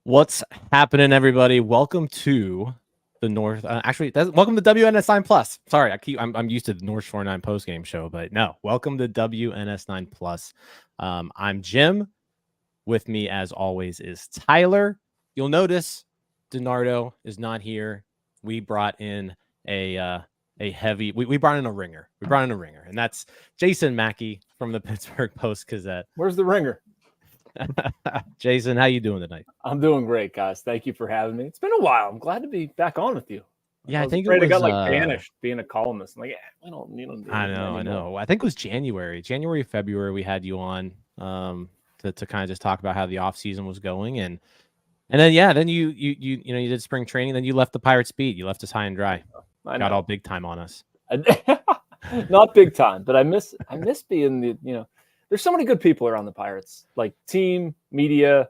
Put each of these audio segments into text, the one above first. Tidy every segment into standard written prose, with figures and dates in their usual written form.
What's happening, everybody? Welcome to the North. Welcome to wNS9 Plus. Sorry, I'm used to the North Shore 9 post-game show, but no, welcome to wNS9 Plus. I'm Jim. With me, as always, is Tyler. You'll notice DiNardo is not here. We brought in we brought in a ringer. We brought in a ringer, and that's Jason Mackey from the Pittsburgh Post-Gazette. Where's the ringer? Jason, how you doing tonight? I'm doing great, guys. Thank you for having me. It's been a while. I'm glad to be back on with you. Yeah, I think I got banished being a columnist. I'm like, we don't need I know. I think it was January, February. We had you on to kind of just talk about how the off season was going, and then you did spring training. Then you left the Pirates beat. You left us high and dry. Got all big time on us. Not big time, but I miss being the There's so many good people around the Pirates, like team, media,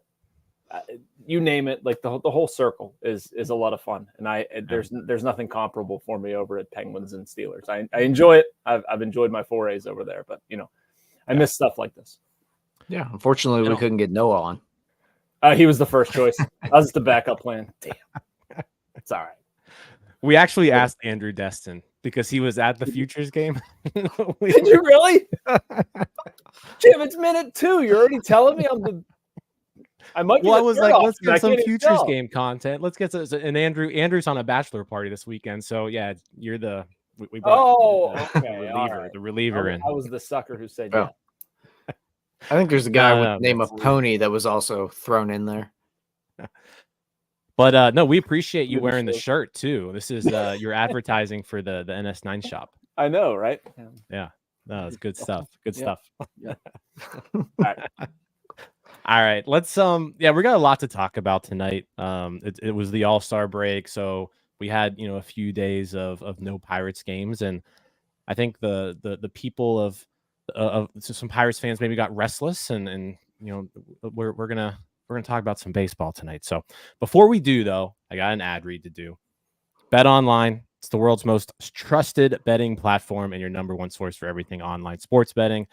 you name it. Like the whole circle is a lot of fun, and there's nothing comparable for me over at Penguins and Steelers. I enjoy it. I've enjoyed my forays over there, but I miss stuff like this. Yeah, unfortunately, we couldn't get Noah on. He was the first choice. I was the backup plan. Damn, it's all right. We actually asked Andrew Destin because he was at the Futures game. Did you really? Jim, it's minute 2. You're already telling me I might. Well, I was like, let's get some Futures game content. Let's get and Andrew's on a bachelor party this weekend. So yeah, you're the we okay, the reliever. I was the sucker who said yeah. I think there's a guy with the name of Pony that was also thrown in there. But no, we appreciate you wearing the shirt too. This is your advertising for the NS9 shop. I know, right? Yeah. No, it's good stuff. Good stuff. Yeah. All right. Let's we got a lot to talk about tonight. It was the All-Star break, so we had a few days of no Pirates games, and I think the people of some Pirates fans maybe got restless, and we're gonna talk about some baseball tonight. So before we do, though, I got an ad read to do. Bet Online. It's the world's most trusted betting platform and your number one source for everything online sports betting.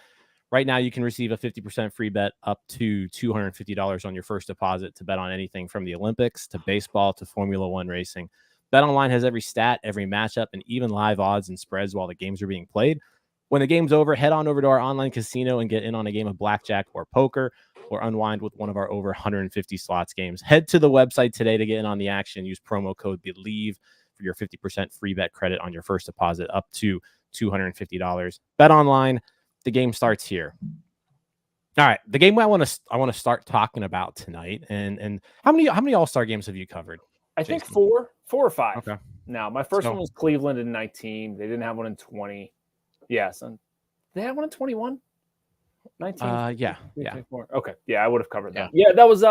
Right now, you can receive a 50% free bet up to $250 on your first deposit to bet on anything from the Olympics to baseball to Formula One racing. Bet Online has every stat, every matchup, and even live odds and spreads while the games are being played. When the game's over, head on over to our online casino and get in on a game of blackjack or poker, or unwind with one of our over 150 slots games. Head to the website today to get in on the action. Use promo code BELIEVE for your 50% free bet credit on your first deposit up to $250. Bet Online. The game starts here. All right, the game I want to start talking about tonight. And how many All-Star games have you covered? I think 4 or 5. Okay. Now, my first one was Cleveland in 19. They didn't have one in 20. Yes, and they had one in 21. 19. Yeah. 24. Okay. Yeah, I would have covered that. Yeah, that was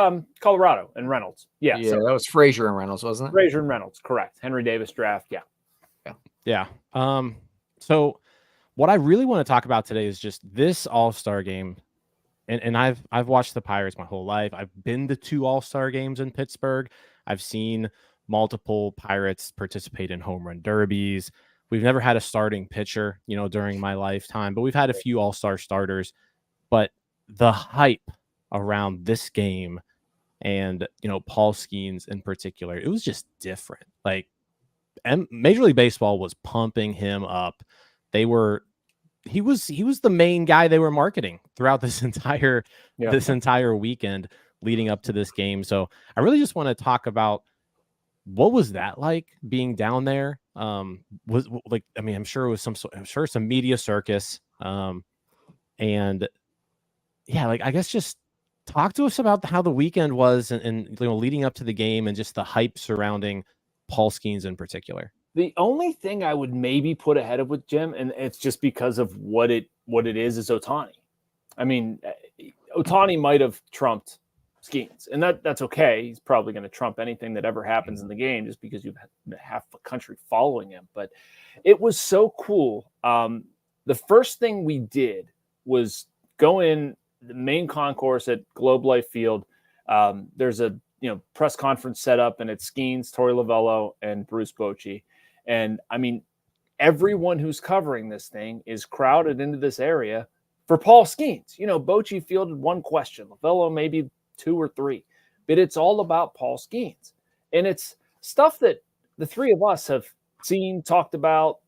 Colorado and Reynolds. Yeah, that was Frazier and Reynolds, wasn't it? Frazier and Reynolds, correct. Henry Davis draft. Yeah. So what I really want to talk about today is just this All-Star game. And I've watched the Pirates my whole life. I've been to 2 All-Star games in Pittsburgh. I've seen multiple Pirates participate in home run derbies. We've never had a starting pitcher, during my lifetime, but we've had a few All-Star starters. But the hype around this game and, Paul Skenes in particular, it was just different. Like, Major League Baseball was pumping him up. He was the main guy they were marketing throughout this entire weekend leading up to this game. So I really just want to talk about what was that like being down there. I'm sure it was some media circus. And yeah, I guess just talk to us about how the weekend was and leading up to the game and just the hype surrounding Paul Skenes in particular. The only thing I would maybe put ahead of with Jim, and it's just because of what it is Ohtani. I mean, Ohtani might have trumped Skenes, and that's okay. He's probably going to trump anything that ever happens in the game just because you've half the country following him. But it was so cool. The first thing we did was go in the main concourse at Globe Life Field. There's a press conference set up, and it's Skenes, Torey Lovullo, and Bruce Bochy. And I mean, everyone who's covering this thing is crowded into this area for Paul Skenes. Bochy fielded one question, Lovullo maybe 2 or 3, but it's all about Paul Skenes. And it's stuff that the three of us have seen, talked about,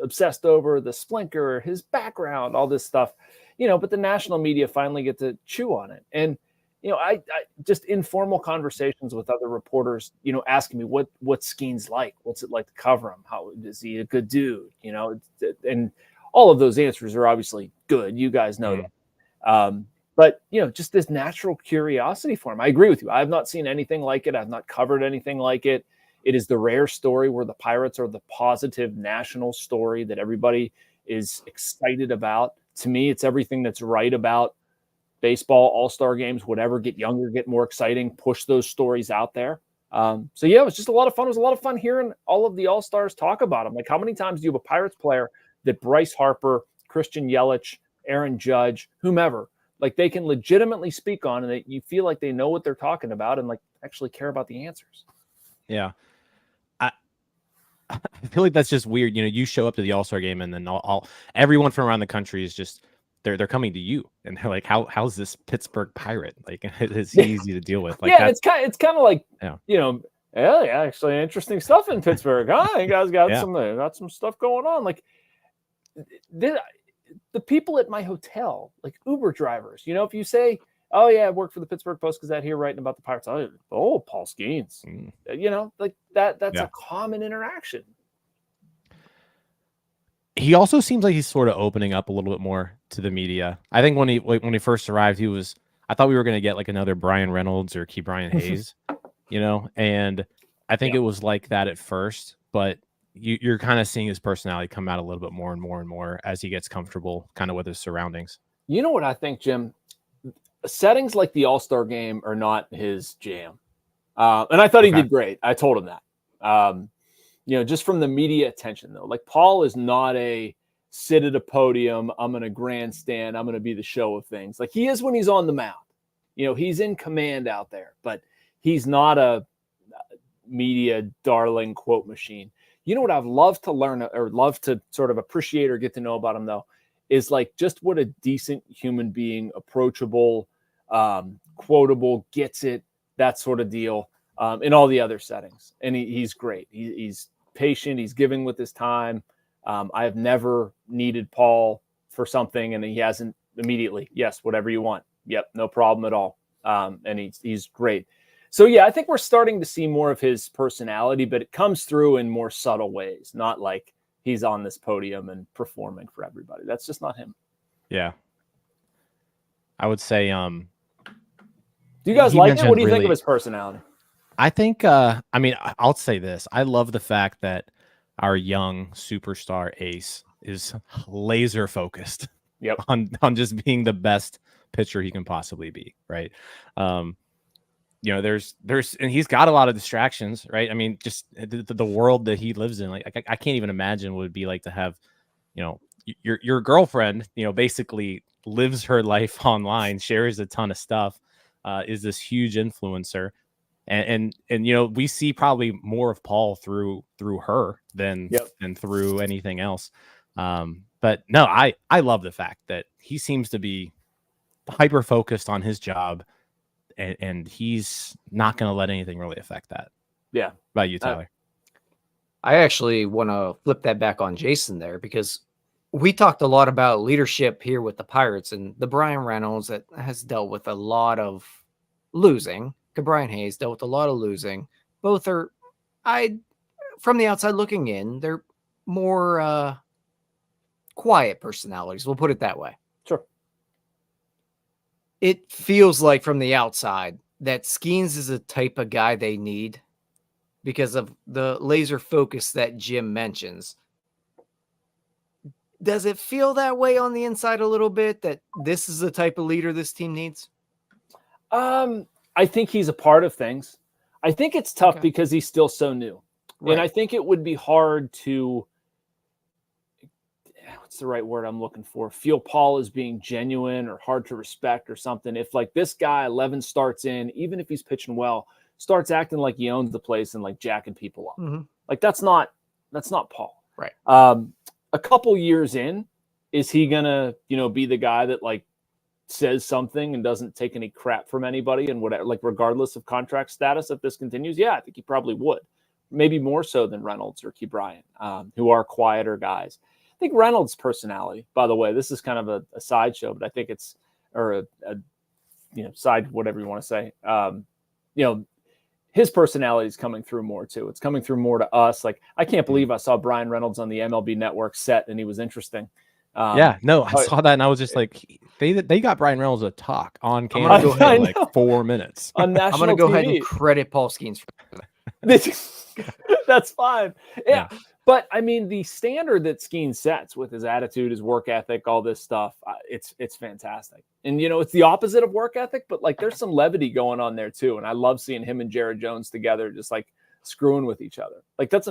obsessed over, the splinker, his background, all this stuff, but the national media finally get to chew on it. And, I just informal conversations with other reporters, asking me what's Skenes like, what's it like to cover him? How is he a good dude? And all of those answers are obviously good. You guys know that. But, just this natural curiosity for him. I agree with you. I have not seen anything like it. I've not covered anything like it. It is the rare story where the Pirates are the positive national story that everybody is excited about. To me, it's everything that's right about baseball, all-star games, whatever, get younger, get more exciting, push those stories out there. So, yeah, it was just a lot of fun. It was a lot of fun hearing all of the all-stars talk about them. Like, how many times do you have a Pirates player that Bryce Harper, Christian Yelich, Aaron Judge, whomever, like they can legitimately speak on, and that you feel like they know what they're talking about and like actually care about the answers. Yeah. I feel like that's just weird. You show up to the All-Star game, and then everyone from around the country is just they're coming to you, and they're like, how's this Pittsburgh Pirate? Like, it's easy to deal with. Like, yeah, it's kind of like, actually interesting stuff in Pittsburgh. Huh? You guys got some stuff going on. Like the people at my hotel, like Uber drivers, if you say, oh yeah, I work for the Pittsburgh Post-Gazette here writing about the Pirates. Oh, Paul Skenes, like that's a common interaction. He also seems like he's sort of opening up a little bit more to the media. I think when he first arrived, I thought we were going to get like another Brian Reynolds or Key Brian Hayes, and I think it was like that at first, but you're kind of seeing his personality come out a little bit more and more and more as he gets comfortable kind of with his surroundings. You know what I think, Jim? Settings like the All-Star game are not his jam. And I thought he did great. I told him that. Just from the media attention, though. Like, Paul is not a sit at a podium, I'm going to grandstand, I'm going to be the show of things. Like, he is when he's on the mound. He's in command out there, but he's not a media darling quote machine. You know what I've loved to learn or love to sort of appreciate or get to know about him, though, is like just what a decent human being, approachable, quotable, gets it, that sort of deal in all the other settings. And he's great. He's patient. He's giving with his time. I have never needed Paul for something, and he hasn't immediately. Yes, whatever you want. Yep, no problem at all. And he's great. So, yeah, I think we're starting to see more of his personality, but it comes through in more subtle ways, not like he's on this podium and performing for everybody. That's just not him. Yeah. I would say do you guys like it? What do you think of his personality? I think I'll say this. I love the fact that our young superstar ace is laser focused on just being the best pitcher he can possibly be, right? There's and he's got a lot of distractions, right? I mean, just the world that he lives in. Like, I can't even imagine what it'd be like to have, your girlfriend, basically lives her life online, shares a ton of stuff, is this huge influencer. And we see probably more of Paul through her than through anything else. But no, I love the fact that he seems to be hyper focused on his job, and he's not going to let anything really affect that. Yeah. What about you, Tyler? I actually want to flip that back on Jason there, because we talked a lot about leadership here with the Pirates, and the Brian Reynolds that has dealt with a lot of losing. Brian Hayes dealt with a lot of losing. Both are, from the outside looking in, they're more quiet personalities. We'll put it that way. Sure. It feels like from the outside that Skenes is the type of guy they need because of the laser focus that Jim mentions. Does it feel that way on the inside a little bit, that this is the type of leader this team needs? I think he's a part of things. I think it's tough because he's still so new. Right. And I think it would be hard to, what's the right word I'm looking for? Feel Paul as being genuine or hard to respect or something. If like this guy 11 starts in, even if he's pitching well, starts acting like he owns the place and like jacking people up. Mm-hmm. Like that's not Paul. Right. A couple years in, is he gonna, be the guy that like says something and doesn't take any crap from anybody and whatever, like regardless of contract status, if this continues? Yeah, I think he probably would. Maybe more so than Reynolds or Key Bryant, who are quieter guys. I think Reynolds' personality, by the way, this is kind of a sideshow, but I think it's, or a side, whatever you want to say. His personality is coming through more too. It's coming through more to us. Like, I can't believe I saw Brian Reynolds on the MLB Network set and he was interesting. I saw that and I was just like, they got Brian Reynolds to talk on camera for like 4 minutes. On national I'm going to go TV. ahead and credit Paul Skenes for that. That's fine. Yeah. But I mean, the standard that Skenes sets with his attitude, his work ethic, all this stuff, it's fantastic. And, it's the opposite of work ethic, but like there's some levity going on there too. And I love seeing him and Jared Jones together, just like screwing with each other. Like that's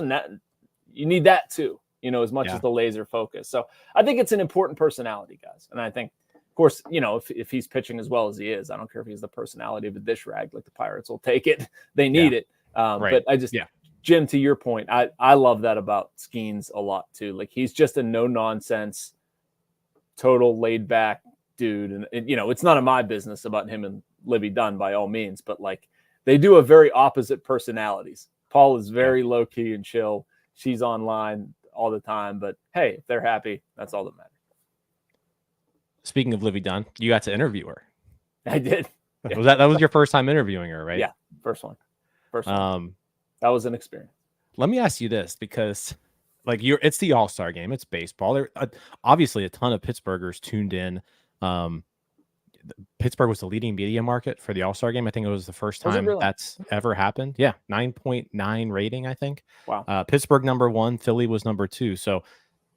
you need that too, as much as the laser focus. So I think it's an important personality, guys. And I think, of course, if he's pitching as well as he is, I don't care if he's the personality of a dish rag, like the Pirates will take it. They need it. But I just, Jim, to your point, I love that about Skenes a lot too. Like he's just a no nonsense, total laid back dude. And it's none of my business about him and Livvy Dunne by all means, but like they do have very opposite personalities. Paul is very low key and chill. She's online all the time, but hey, if they're happy, that's all that matters. Speaking of Livvy Dunne, you got to interview her. I did. Yeah. That was your first time interviewing her, right? Yeah, first one. That was an experience. Let me ask you this, because like it's the All-Star game, it's baseball. There obviously a ton of Pittsburghers tuned in. Pittsburgh was the leading media market for the All-Star game. I think it was the first time that's ever happened. Yeah, 9.9 rating, I think. Wow. Pittsburgh #1, Philly was #2. So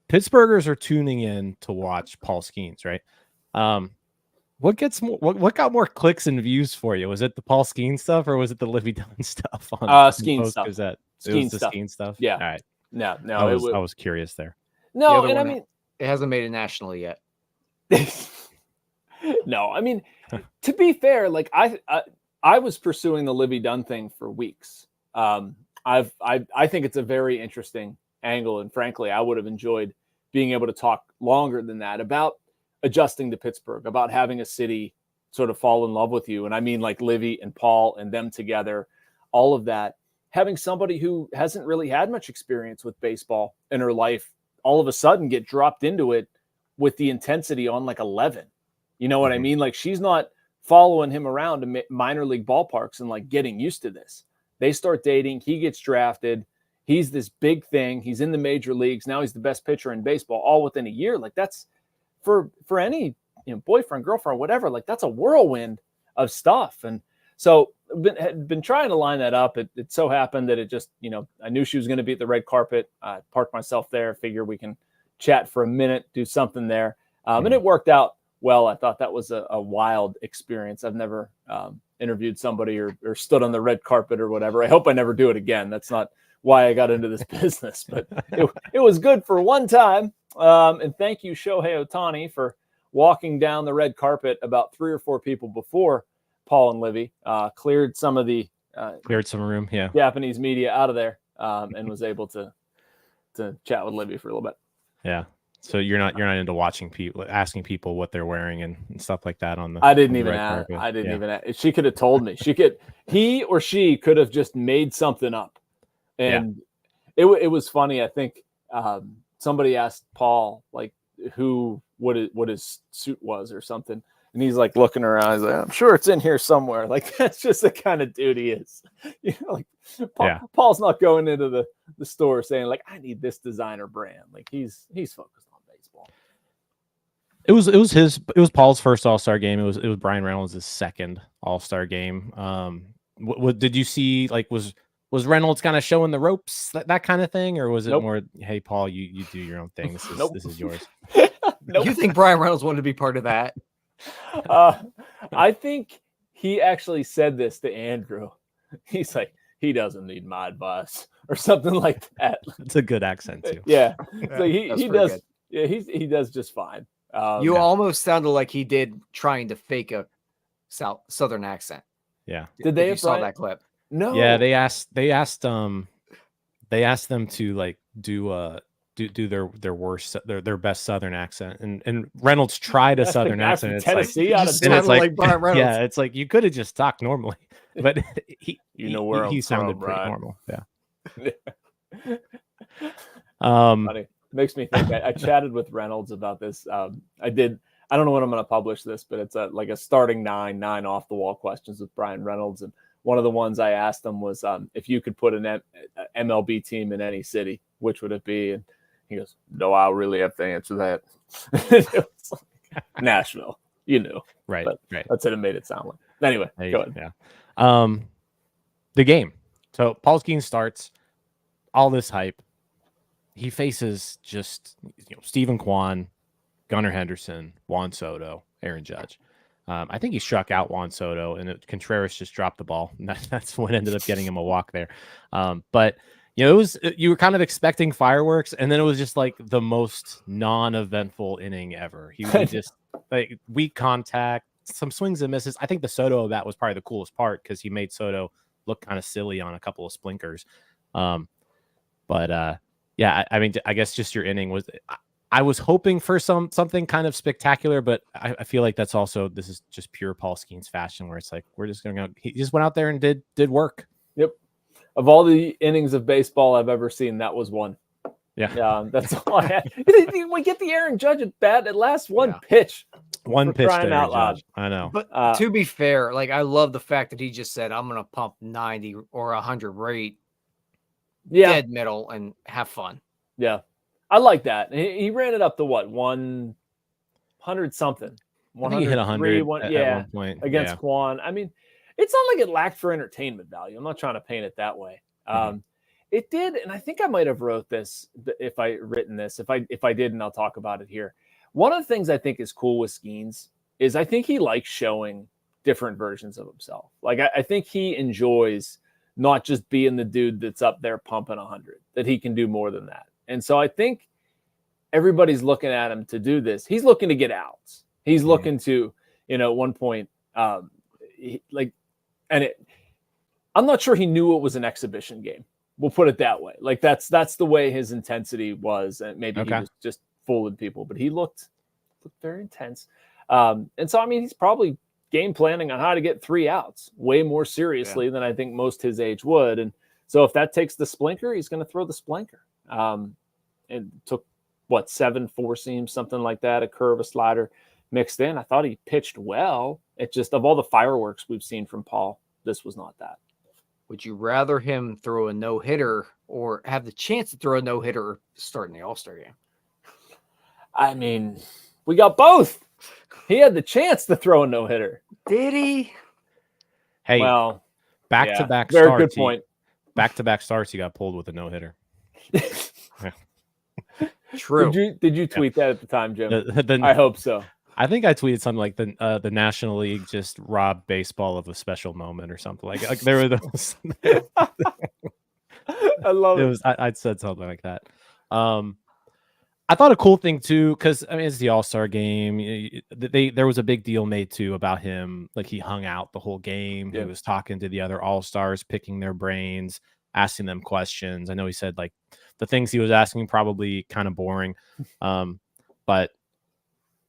Pittsburghers are tuning in to watch Paul Skenes, right? What got more clicks and views for you? Was it the Paul Skenes stuff or was it the Livvy Dunne stuff on Skenes stuff? It was the Skenes stuff. Yeah. All right. No. I was curious there. No, and I mean, it hasn't made it nationally yet. No, I mean, to be fair, like I was pursuing the Livvy Dunne thing for weeks. I think it's a very interesting angle, and frankly, I would have enjoyed being able to talk longer than that about adjusting to Pittsburgh, about having a city sort of fall in love with you. And I mean like Livvy and Paul and them together, all of that, having somebody who hasn't really had much experience with baseball in her life, all of a sudden get dropped into it with the intensity on like 11. You know what I mean? Like she's not following him around to minor league ballparks and like getting used to this. They start dating. He gets drafted. He's this big thing. He's in the major leagues. Now he's the best pitcher in baseball all within a year. Like that's for any boyfriend, girlfriend, whatever, like that's a whirlwind of stuff. And so had been trying to line that up. It so happened that it just, I knew she was going to be at the red carpet. I parked myself there, figure we can chat for a minute, do something there. And it worked out well. I thought that was a wild experience. I've never interviewed somebody or stood on the red carpet or whatever. I hope I never do it again. That's not why I got into this business, but it was good for one time. And thank you, Shohei Ohtani, for walking down the red carpet about 3 or 4 people before Paul and Livvy, cleared some of the room, Japanese media out of there, and was able to chat with Livvy for a little bit. Yeah. So you're not into watching people, asking people what they're wearing and stuff like that on the. I didn't even ask. She could have told me. He or she could have just made something up, and it was funny. I think somebody asked Paul like what his suit was or something, and he's like looking around. He's like, I'm sure it's in here somewhere. Like that's just the kind of dude he is. Paul's not going into the store saying like I need this designer brand. Like he's focused on baseball. It was Paul's first All-Star game. It was Brian Reynolds' second All-Star game. What did you see? Like was was Reynolds kind of showing the ropes, that kind of thing, or was it Nope. more, hey Paul, you do your own thing. This is Nope. this is yours. Nope. You think Brian Reynolds wanted to be part of that? I think he actually said this to Andrew. He's like, he doesn't need my advice or something like that. It's a good accent too. Yeah. So he That's pretty does. good. Yeah, he does just fine. You almost sounded like he did trying to fake a southern accent. Yeah. Did they you have saw Brian? that clip? No. Yeah, they asked them to like do their worst, their best southern accent, and Reynolds tried a That's the southern guy accent. from It's Tennessee like, out of just and it's sounded like, like Brian Reynolds. yeah, it's like you could have just talked normally, but he where he I'm sounded from, pretty right? normal. Yeah. Funny. Makes me think. I chatted with Reynolds about this. I don't know when I'm going to publish this, but it's like a starting nine off the wall questions with Brian Reynolds. And one of the ones I asked him was, if you could put an MLB team in any city, which would it be? And he goes, no, I'll really have to answer that. It was like, Nashville, Right. But right. that's what it made it sound like. Anyway, go ahead. Yeah. The game. So Paul Skenes starts, all this hype. He faces just Stephen Kwan, Gunnar Henderson, Juan Soto, Aaron Judge. I think he struck out Juan Soto, and Contreras just dropped the ball. And that's what ended up getting him a walk there. But you were kind of expecting fireworks, and then it was just like the most non-eventful inning ever. He was just like weak contact, some swings and misses. I think the Soto of that was probably the coolest part because he made Soto look kind of silly on a couple of splinkers. Yeah, I mean, I guess just your inning was. I was hoping for something kind of spectacular, but I feel like this is just pure Paul Skenes fashion, where it's like we're just going to. He just went out there and did work. Yep. Of all the innings of baseball I've ever seen, that was one. Yeah. That's all I had. We get the Aaron Judge at bat. It lasts one pitch. One pitch to crying out Aaron loud. Judge. I know. But to be fair, like I love the fact that he just said, "I'm going to pump 90 or 100 rate, dead middle, and have fun." Yeah, I like that. He ran it up to what, 100 something. I think he hit 100 at one point against Kwan. I mean, it's not like it lacked for entertainment value. I'm not trying to paint it that way. It did, and I think I might have wrote this if I didn't, I'll talk about it here. One of the things I think is cool with Skenes is I think he likes showing different versions of himself. Like I think he enjoys not just being the dude that's up there pumping 100, that he can do more than that. And so I think everybody's looking at him to do this. He's looking to get outs. He's looking to, at one point, I'm not sure he knew it was an exhibition game. We'll put it that way. Like that's the way his intensity was. And maybe he was just fooling people, but he looked very intense. And so, I mean, he's probably game planning on how to get 3 outs way more seriously than I think most his age would. And so if that takes the splinker, he's going to throw the splinker. And took 7 4-seams, something like that, a curve, a slider mixed in. I thought he pitched well. It just, of all the fireworks we've seen from Paul, this was not that. Would you rather him throw a no-hitter or have the chance to throw a no-hitter starting the All-Star game? I mean, we got both. He had the chance to throw a no-hitter. Did he? Hey, well, back-to-back very starts. Good point. Back-to-back starts, he got pulled with a no-hitter. True. Did you tweet that at the time, Jim? I hope so. I think I tweeted something like the National League just robbed baseball of a special moment or something like there were those. I love it. I'd said something like that. I thought a cool thing too, because I mean it's the All-Star game. There was a big deal made too about him. Like he hung out the whole game. He was talking to the other All-Stars, picking their brains, asking them questions. I know he said like the things he was asking probably kind of boring, but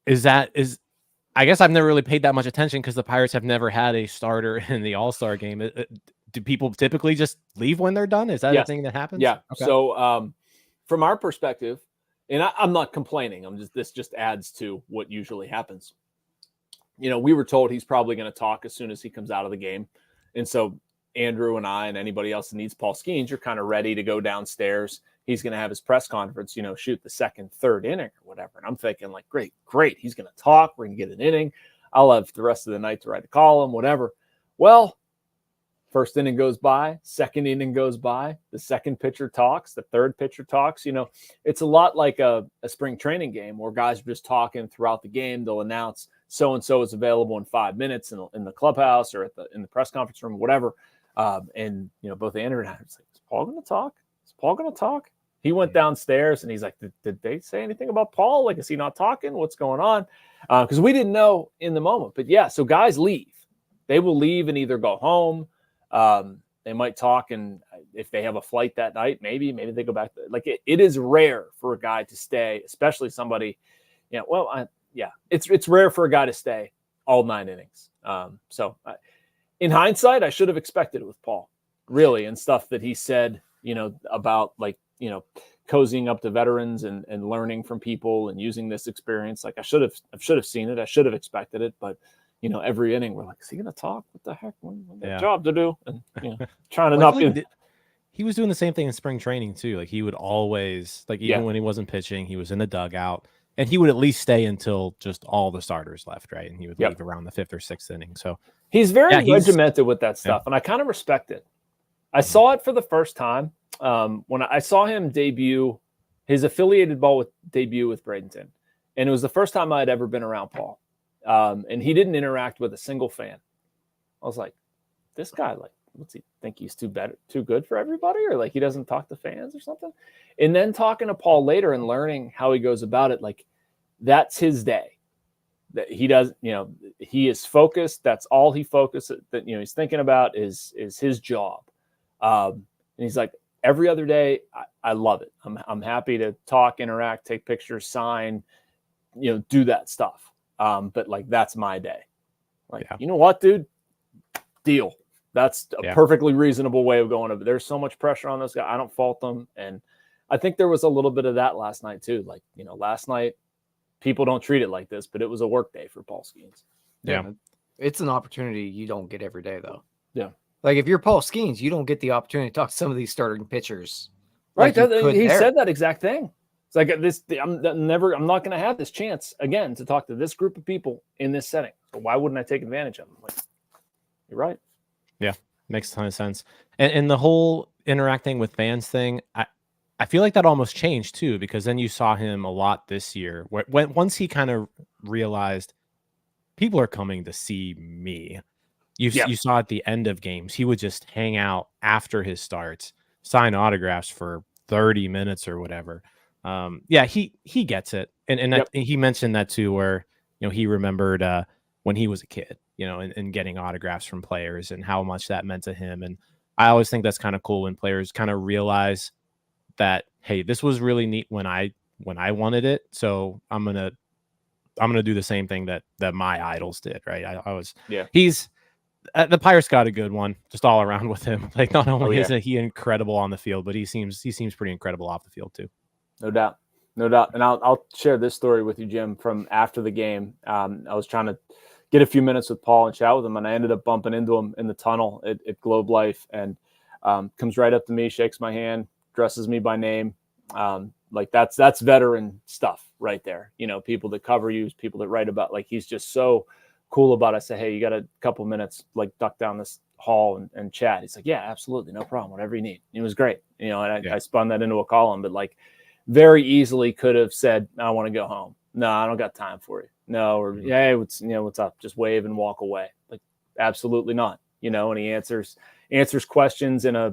I guess I've never really paid that much attention because the Pirates have never had a starter in the All-Star game. Do people typically just leave when they're done? Is that a thing that happens? Yeah. Okay. So from our perspective, and I'm not complaining. This just adds to what usually happens. We were told he's probably going to talk as soon as he comes out of the game. And so Andrew and I and anybody else that needs Paul Skenes, you're kind of ready to go downstairs. He's going to have his press conference, shoot the second, third inning or whatever. And I'm thinking like, great. He's going to talk. We're going to get an inning. I'll have the rest of the night to write a column, whatever. Well, First inning goes by, second inning goes by, the second pitcher talks, the third pitcher talks. You know, it's a lot like a spring training game where guys are just talking throughout the game. They'll announce so-and-so is available in 5 minutes in the clubhouse or in the press conference room, whatever. And, you know, both Andrew and I was like, is Paul going to talk? Is Paul going to talk? He went downstairs and he's like, did they say anything about Paul? Like, is he not talking? What's going on? Because we didn't know in the moment. But yeah, so guys leave. They will leave and either go home. They might talk, and if they have a flight that night, maybe they go back. Like it is rare for a guy to stay, especially somebody, you know, it's rare for a guy to stay all 9 innings. In hindsight, I should have expected it with Paul, really, and stuff that he said, you know, about like, you know, cozying up to veterans and learning from people and using this experience. Like I should have seen it. I should have expected it, but you know, every inning we're like, is he going to talk? What the heck? Job to do. And, you know, trying to not be. He was doing the same thing in spring training too. Like he would always, like even when he wasn't pitching, he was in the dugout, and he would at least stay until just all the starters left, right? And he would leave around the 5th or 6th inning. So he's very regimented with that stuff, and I kind of respect it. I saw it for the first time when I saw him debut his affiliated ball with Bradenton, and it was the first time I had ever been around Paul. And he didn't interact with a single fan. I was like, this guy, like, what's he think he's too good for everybody? Or like he doesn't talk to fans or something? And then talking to Paul later and learning how he goes about it, like that's his day. That he does, you know, he is focused. That's all he focuses that, you know, he's thinking about is his job. And he's like, every other day, I love it. I'm happy to talk, interact, take pictures, sign, you know, do that stuff. But like, that's my day. Like, you know what, dude? Deal. That's a perfectly reasonable way of going. There's so much pressure on this guy. I don't fault them. And I think there was a little bit of that last night too. Like, you know, last night people don't treat it like this, but it was a work day for Paul Skenes. Yeah. It's an opportunity you don't get every day though. Yeah. Like if you're Paul Skenes, you don't get the opportunity to talk to some of these starting pitchers. Right. He said that exact thing. It's like this. I'm not going to have this chance again to talk to this group of people in this setting. So why wouldn't I take advantage of them? Like, you're right. Yeah, makes a ton of sense. And the whole interacting with fans thing, I feel like that almost changed too, because then you saw him a lot this year. Once he kind of realized people are coming to see me. You saw at the end of games, he would just hang out after his starts, sign autographs for 30 minutes or whatever. He gets it. And he mentioned that too, where, you know, he remembered when he was a kid, you know, and getting autographs from players and how much that meant to him. And I always think that's kind of cool when players kind of realize that, hey, this was really neat when I wanted it. So I'm going to do the same thing that my idols did. Right. He's the Pirates got a good one just all around with him. Like not only is he incredible on the field, but he seems pretty incredible off the field too. No doubt. And I'll share this story with you, Jim, from after the game. I was trying to get a few minutes with Paul and chat with him, and I ended up bumping into him in the tunnel at Globe Life, and comes right up to me, shakes my hand, addresses me by name. Like that's veteran stuff right there. You know, people that cover you, people that write about, like, he's just so cool about it. I say, hey, you got a couple minutes, like duck down this hall and chat. He's like, yeah, absolutely. No problem. Whatever you need. It was great. You know, and I spun that into a column, but like, very easily could have said, I want to go home. No, I don't got time for you. No, or hey, what's up? Just wave and walk away. Like, absolutely not. You know, and he answers questions in a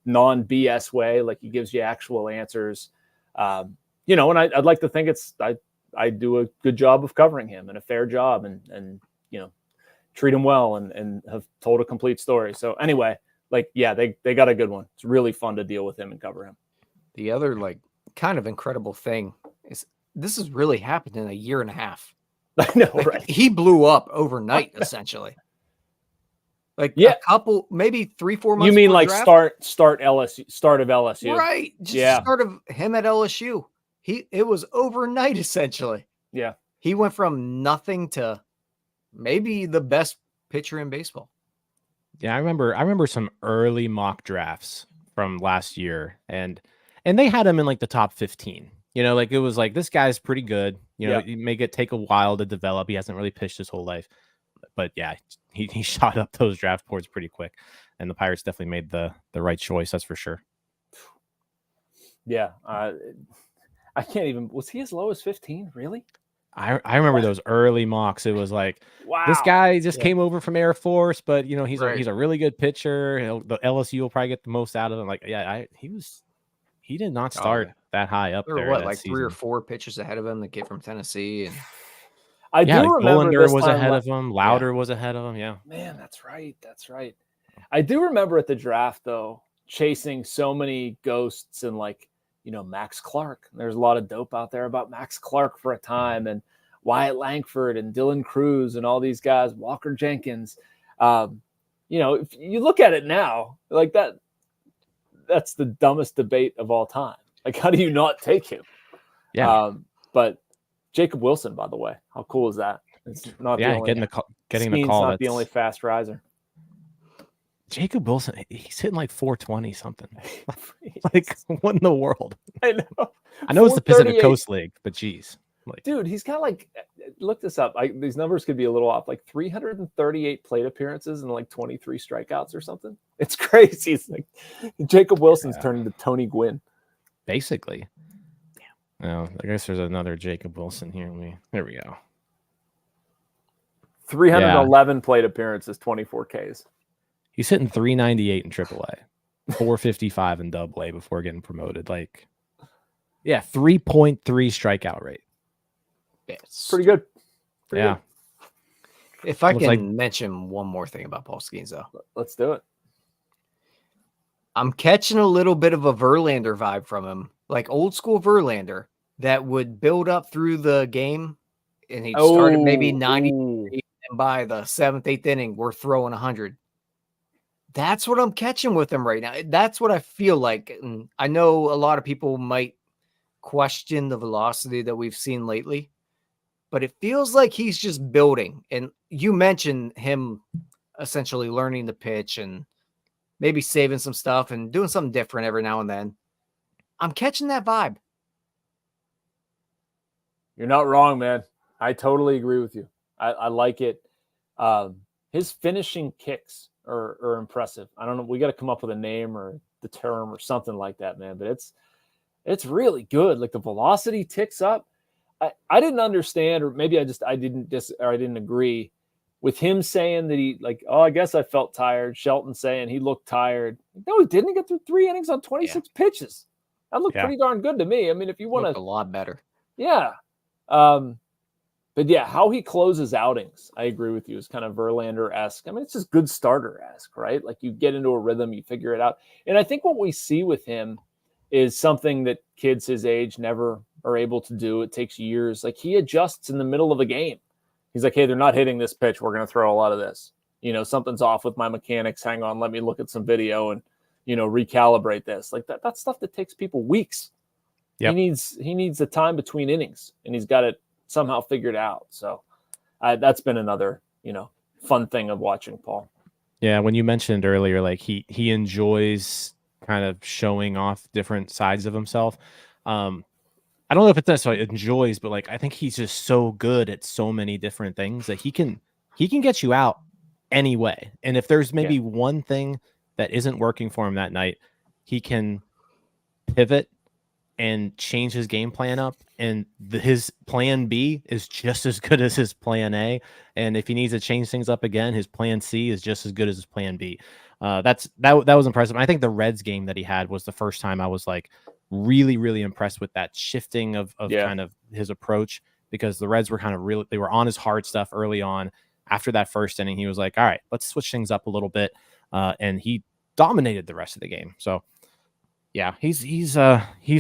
non-BS way. Like he gives you actual answers. You know, and I'd like to think I do a good job of covering him and a fair job and you know, treat him well and have told a complete story. So anyway, like, yeah, they got a good one. It's really fun to deal with him and cover him. The other like kind of incredible thing is this has really happened in a year and a half. I know, like, right? He blew up overnight, essentially. Like a couple, maybe 3-4 months. You mean like draft? start of LSU, right? Just start of him at LSU. It was overnight, essentially. Yeah, he went from nothing to maybe the best pitcher in baseball. Yeah, I remember some early mock drafts from last year, and they had him in like the top 15. You know, like it was like, this guy's pretty good. You know, it may take a while to develop. He hasn't really pitched his whole life. But yeah, he shot up those draft boards pretty quick, and the Pirates definitely made the right choice. That's for sure. Yeah. I can't even, was he as low as 15? Really? I remember those early mocks. It was like, Wow. this guy just came over from Air Force, but you know, he's Right. a really good pitcher. The LSU will probably get the most out of him. Like, yeah, he did not start that high up There there. were what, like season. 3 or 4 pitches ahead of him, the kid from Tennessee. And I do remember Bolander this was time ahead of him. Lauder was ahead of him. Yeah. Man, that's right. That's right. I do remember at the draft, though, chasing so many ghosts and like, you know, Max Clark. There's a lot of dope out there about Max Clark for a time, and Wyatt Langford and Dylan Cruz and all these guys, Walker Jenkins. You know, if you look at it now, like that's the dumbest debate of all time. Like, how do you not take him? Yeah. But Jacob Wilson, by the way, how cool is that? It's not the only, getting the call. Not the only fast riser. Jacob Wilson, he's hitting like 420 something. Like, what in the world? I know. I know it's the Pacific Coast League, but geez. Like, dude, he's got like, look this up. These numbers could be a little off, like 338 plate appearances and like 23 strikeouts or something. It's crazy. It's like Jacob Wilson's turned into Tony Gwynn. Basically. Well, I guess there's another Jacob Wilson here. There we go. 311 plate appearances, 24 Ks. He's hitting 398 in AAA, 455 in AA before getting promoted. Like, yeah, 3.3 strikeout rate. It's pretty good. Good. If I can mention one more thing about Paul Skenes, though. Let's do it. I'm catching a little bit of a Verlander vibe from him, like old school Verlander that would build up through the game, and he'd start at maybe 90, and by the 7th, 8th inning, we're throwing 100. That's what I'm catching with him right now. That's what I feel like. And I know a lot of people might question the velocity that we've seen lately, but it feels like he's just building. And you mentioned him essentially learning the pitch and maybe saving some stuff and doing something different every now and then. I'm catching that vibe. You're not wrong, man. I totally agree with you. I like it. His finishing kicks are impressive. I don't know. We got to come up with a name or the term or something like that, man. But it's really good. Like the velocity ticks up. I didn't understand, or maybe I didn't agree with him saying that he like, oh, I guess I felt tired. Shelton saying he looked tired. No, he didn't. Get through 3 innings on 26 pitches. That looked pretty darn good to me. I mean, if you want a lot better. Yeah. But yeah, how he closes outings, I agree with you, is kind of Verlander-esque. I mean, it's just good starter-esque, right? Like you get into a rhythm, you figure it out. And I think what we see with him is something that kids his age never are able to do. It takes years. Like he adjusts in the middle of a game. He's like, hey, they're not hitting this pitch. We're going to throw a lot of this. You know, something's off with my mechanics. Hang on, let me look at some video and, you know, recalibrate this. Like that's stuff that takes people weeks. Yep. He needs the time between innings, and he's got it somehow figured out. So that's been another, you know, fun thing of watching Paul. Yeah. When you mentioned earlier, like he enjoys kind of showing off different sides of himself. I don't know if it's necessarily enjoys, but like, I think he's just so good at so many different things that he can get you out anyway. And if there's maybe one thing that isn't working for him that night, he can pivot and change his game plan up, and his plan B is just as good as his plan A. And if he needs to change things up again, his plan C is just as good as his plan B. That was impressive. And I think the Reds game that he had was the first time I was like really, really impressed with that shifting of kind of his approach, because the Reds were kind of they were on his hard stuff early on. After that first inning, he was like, all right, let's switch things up a little bit. And he dominated the rest of the game. So yeah, he's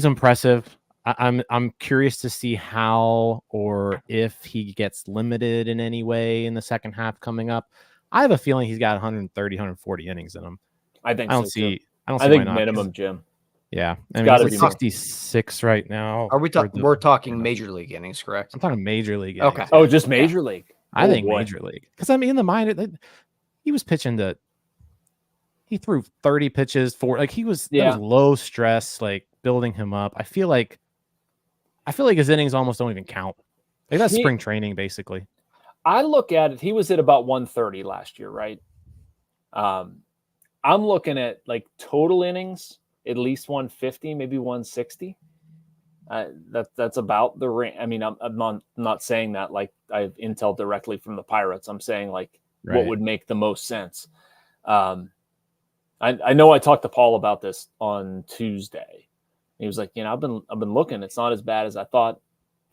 impressive. I'm curious to see how or if he gets limited in any way in the second half coming up. I have a feeling he's got 130, 140 innings in him. I think I think minimum, Jim. Yeah, I mean, he's like 66 right now. Are we talking? We're talking major league innings, correct? I'm talking major league innings. Okay. Oh, just major league. I think major league, because I mean, in the minor, he was pitching to. He threw 30 pitches that was low stress, like building him up. I feel like his innings almost don't even count. Like that's spring training, basically. I look at it. He was at about 130 last year, right? I'm looking at like total innings, at least 150, maybe 160. That's about the range. I mean, I'm not saying that like I have intel directly from the Pirates. I'm saying like what would make the most sense. I know I talked to Paul about this on Tuesday. He was like, I've been looking. It's not as bad as I thought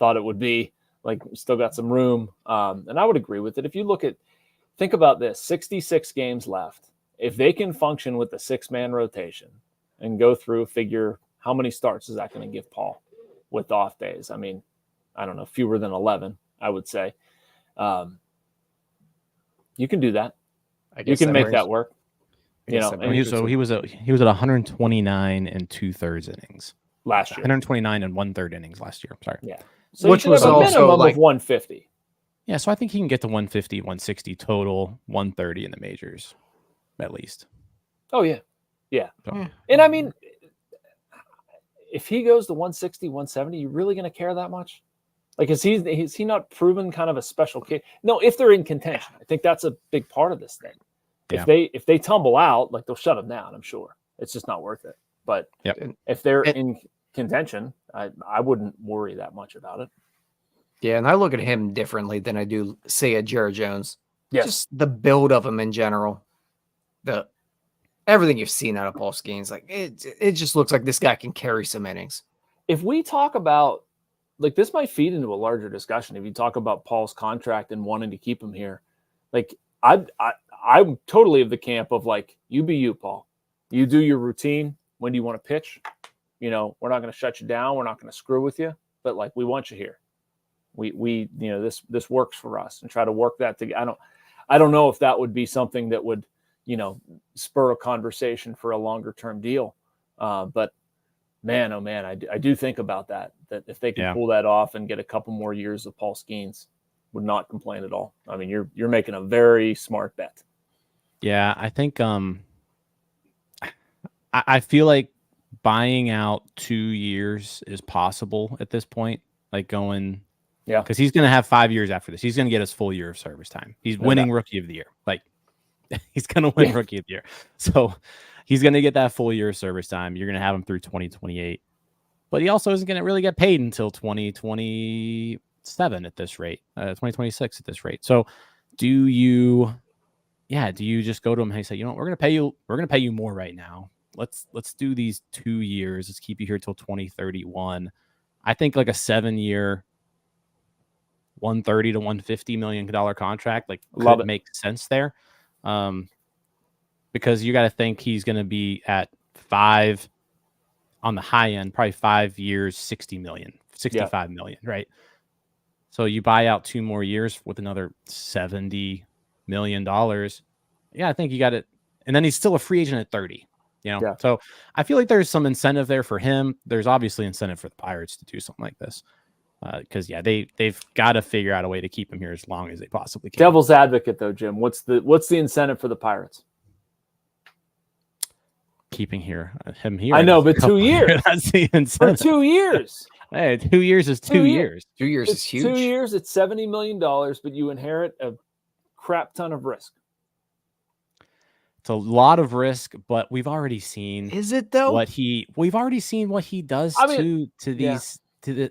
it would be. Like, still got some room. And I would agree with it. If you think about this, 66 games left. If they can function with the 6-man rotation and go through, figure how many starts is that going to give Paul with off days? I mean, I don't know, fewer than 11, I would say. You can do that. You can make that work. And he was at 129 and 2/3 innings last year. 129 and 1/3 innings last year. Sorry. Yeah. So which was a also minimum like of 150. Yeah, so I think he can get to 150, 160 total, 130 in the majors, at least. Oh yeah, yeah. So, And I mean, if he goes to 160, 170, you really going to care that much? Like, is he not proven kind of a special case? No, if they're in contention, I think that's a big part of this thing. If they tumble out, like, they'll shut him down. I'm sure it's just not worth it. But if they're in contention, I wouldn't worry that much about it. Yeah, and I look at him differently than I do, say, a Jared Jones. Yes. Just the build of him in general, everything you've seen out of Paul Skenes, like it just looks like this guy can carry some innings. If we talk about, like, this might feed into a larger discussion. If you talk about Paul's contract and wanting to keep him here, like, I'm totally of the camp of, like, you be you, Paul. You do your routine. When do you want to pitch? We're not going to shut you down. We're not going to screw with you, but, like, we want you here. We this works for us, and try to work that together. I don't know if that would be something that would, spur a conversation for a longer term deal. But man, oh man, I do think about that if they can pull that off and get a couple more years of Paul Skenes, would not complain at all. I mean, you're making a very smart bet. Yeah, I think I feel like buying out 2 years is possible at this point. Like, going, because he's going to have 5 years after this. He's going to get his full year of service time. He's winning Rookie of the Year. Like, he's going to win Rookie of the Year. So he's going to get that full year of service time. You're going to have him through 2028. But he also isn't going to really get paid until 2027 at this rate, 2026 at this rate. So do you just go to him and say, we're going to pay you more right now. Let's do these 2 years. Let's keep you here till 2031. I think like a 7-year, $130 to $150 million contract, like, could make sense there. Because you got to think he's going to be at 5 on the high end, probably 5 years, 65 million, right? So you buy out 2 more years with another $70 million. Yeah, I think you got it. And then he's still a free agent at 30. So I feel like there's some incentive there for him. There's obviously incentive for the Pirates to do something like this. Because they've got to figure out a way to keep him here as long as they possibly can. Devil's advocate, though, Jim, what's the incentive for the Pirates? Keeping him here. I know, but 2 years. That's the incentive. For 2 years. Hey, 2 years is 2 years. 2 years is huge. 2 years, it's $70 million, but you inherit a crap ton of risk. It's a lot of risk, but we've already seen. Is it though? We've already seen what he does to these. Yeah.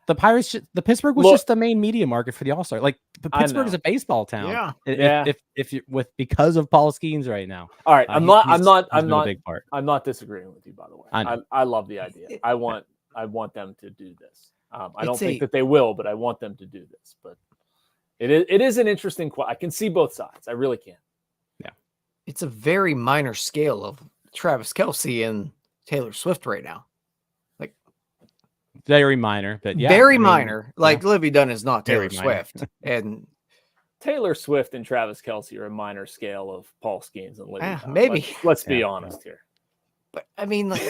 The Pirates, the Pittsburgh was just the main media market for the All-Star. Like, Pittsburgh is a baseball town. Yeah. If you because of Paul Skenes right now. All right, I'm not a big part. I'm not disagreeing with you, by the way. I love the idea. I want them to do this. I don't think that they will, but I want them to do this. But it is an interesting. I can see both sides. I really can. Yeah, it's a very minor scale of Travis Kelce and Taylor Swift right now. Very minor, but very minor. Like, Livvy Dunne is not Taylor Swift, and Taylor Swift and Travis Kelce are a minor scale of Paul Skenes and Livvy Dunne. Maybe. Let's be honest here. But I mean, like,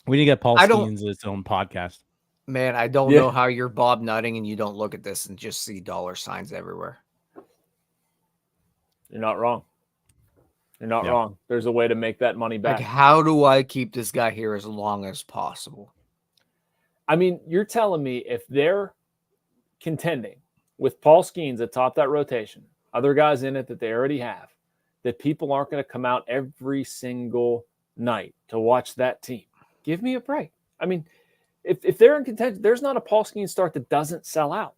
we need to get Paul Skenes its own podcast. Man, I don't know how you're Bob Nutting and you don't look at this and just see dollar signs everywhere. You're not wrong. You're not wrong. There's a way to make that money back. Like, how do I keep this guy here as long as possible? I mean, you're telling me if they're contending with Paul Skenes atop that rotation, other guys in it that they already have, that people aren't going to come out every single night to watch that team. Give me a break. I mean, if they're in contention, there's not a Paul Skenes start that doesn't sell out.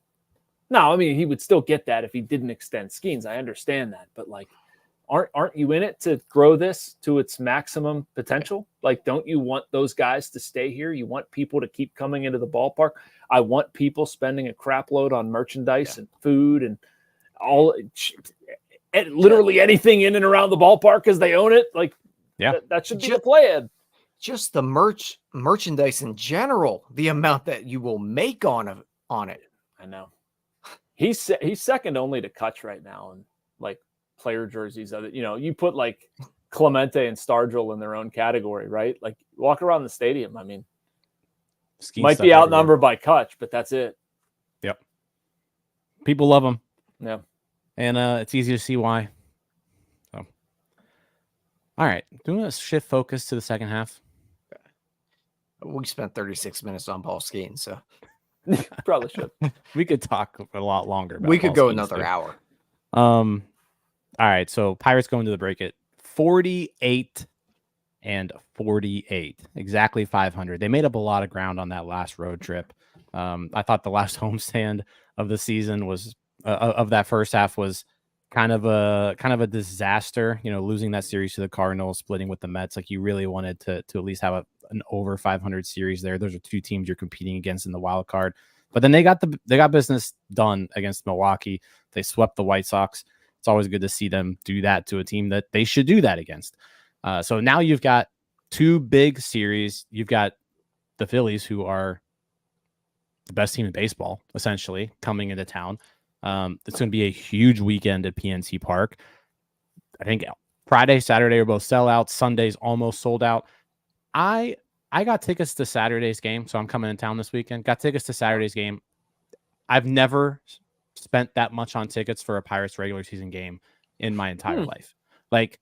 No, I mean, he would still get that if he didn't extend Skenes. I understand that. But, like, aren't you in it to grow this to its maximum potential? Like, don't you want those guys to stay here? You want people to keep coming into the ballpark? I want people spending a crap load on merchandise and food and literally anything in and around the ballpark because they own it. Like, that should be the plan. Just the merchandise in general, the amount that you will make on it. I know. He's second only to Kutch right now, and like player jerseys. You put like Clemente and Stargell in their own category, right? Like walk around the stadium. I mean, might be outnumbered by Kutch, but that's it. Yep. People love him. Yeah, and it's easy to see why. So, all right, doing a shift focus to the second half. We spent 36 minutes on Paul Skenes, so probably should. We could talk a lot longer. We could go another hour. All right, so Pirates go into the break at 48-48, exactly 500. They made up a lot of ground on that last road trip. I thought the last homestand of the season was of that first half was kind of a disaster. Losing that series to the Cardinals, splitting with the Mets. Like you really wanted to at least have an over 500 series there. Those are two teams you're competing against in the wild card. But then they got business done against Milwaukee. They swept the White Sox. It's always good to see them do that to a team that they should do that against. So now you've got two big series. You've got the Phillies, who are the best team in baseball, essentially, coming into town. It's going to be a huge weekend at PNC Park. I think Friday, Saturday are both sellouts. Sunday's almost sold out. I got tickets to Saturday's game, so I'm coming in town this weekend. Got tickets to Saturday's game. I've never spent that much on tickets for a Pirates regular season game in my entire life. Like,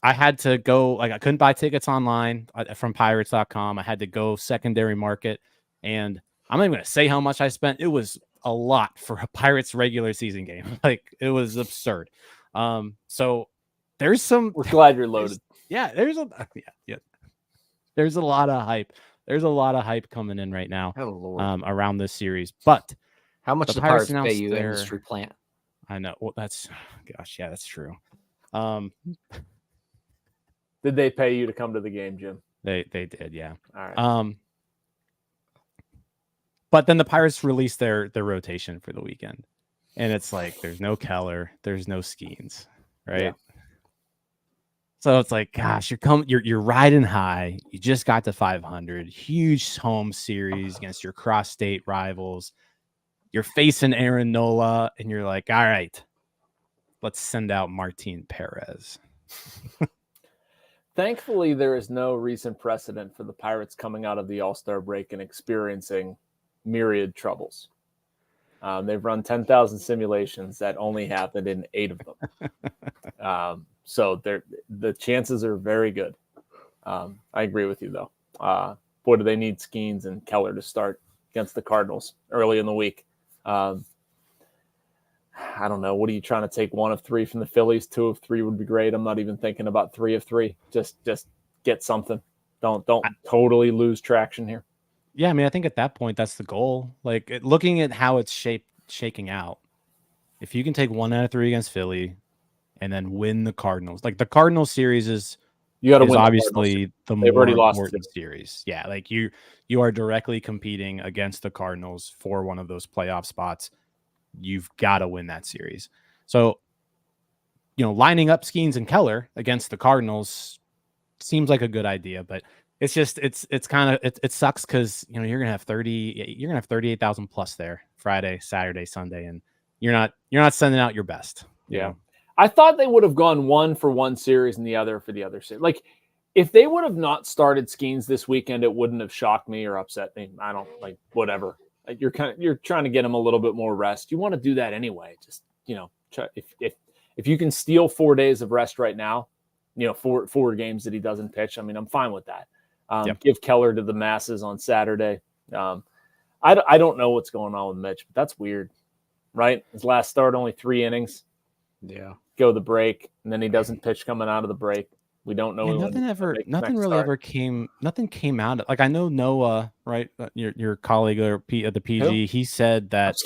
I had to go, I couldn't buy tickets online from Pirates.com. I had to go secondary market, and I'm not even going to say how much I spent. It was a lot for a Pirates regular season game. Like, it was absurd. So there's some. We're glad you're loaded. There's a lot of hype. There's a lot of hype coming in right now around this series. But how much the Pirates pay you industry plant? I know. Well, that's true. Did they pay you to come to the game, Jim? They did, yeah. All right. But then the Pirates released their rotation for the weekend, and it's like there's no Keller, there's no Skenes, right? Yeah. So it's like, gosh, you're riding high. You just got to 500, huge home series against your cross-state rivals. You're facing Aaron Nola, and you're like, all right, let's send out Martin Perez. Thankfully, there is no recent precedent for the Pirates coming out of the All-Star break and experiencing myriad troubles. They've run 10,000 simulations that only happened in 8 of them. So the chances are very good. I agree with you, though. Boy, do they need Skenes and Keller to start against the Cardinals early in the week. I don't know. What are you trying to take? 1 of 3 from the Phillies? 2 of 3 would be great. I'm not even thinking about 3 of 3. Just get something. Don't totally lose traction here. Yeah, I mean, I think at that point, that's the goal. Like, looking at how it's shaking out, if you can take 1 out of 3 against Philly and then win the Cardinals, like the Cardinals series is obviously the more important series. Yeah, like you are directly competing against the Cardinals for one of those playoff spots. You've got to win that series. So, lining up Skenes and Keller against the Cardinals seems like a good idea, but it's just it sucks because you're gonna have 38,000 plus there Friday, Saturday, Sunday, and you're not sending out your best. Yeah, I thought they would have gone 1 for one series and the other for the other series. Like, if they would have not started Skenes this weekend, it wouldn't have shocked me or upset me. I don't whatever. Like, you're trying to get him a little bit more rest. You want to do that anyway. Just try, if you can steal 4 days of rest right now, 4 games that he doesn't pitch. I mean, I'm fine with that. Give Keller to the masses on Saturday. I don't know what's going on with Mitch, but that's weird. right? His last start, only 3 innings. Yeah. Go the break, and then he doesn't pitch coming out of the break. We don't know. Yeah, nothing really ever came out. Like I know Noah, right? Your colleague at the PG, he said that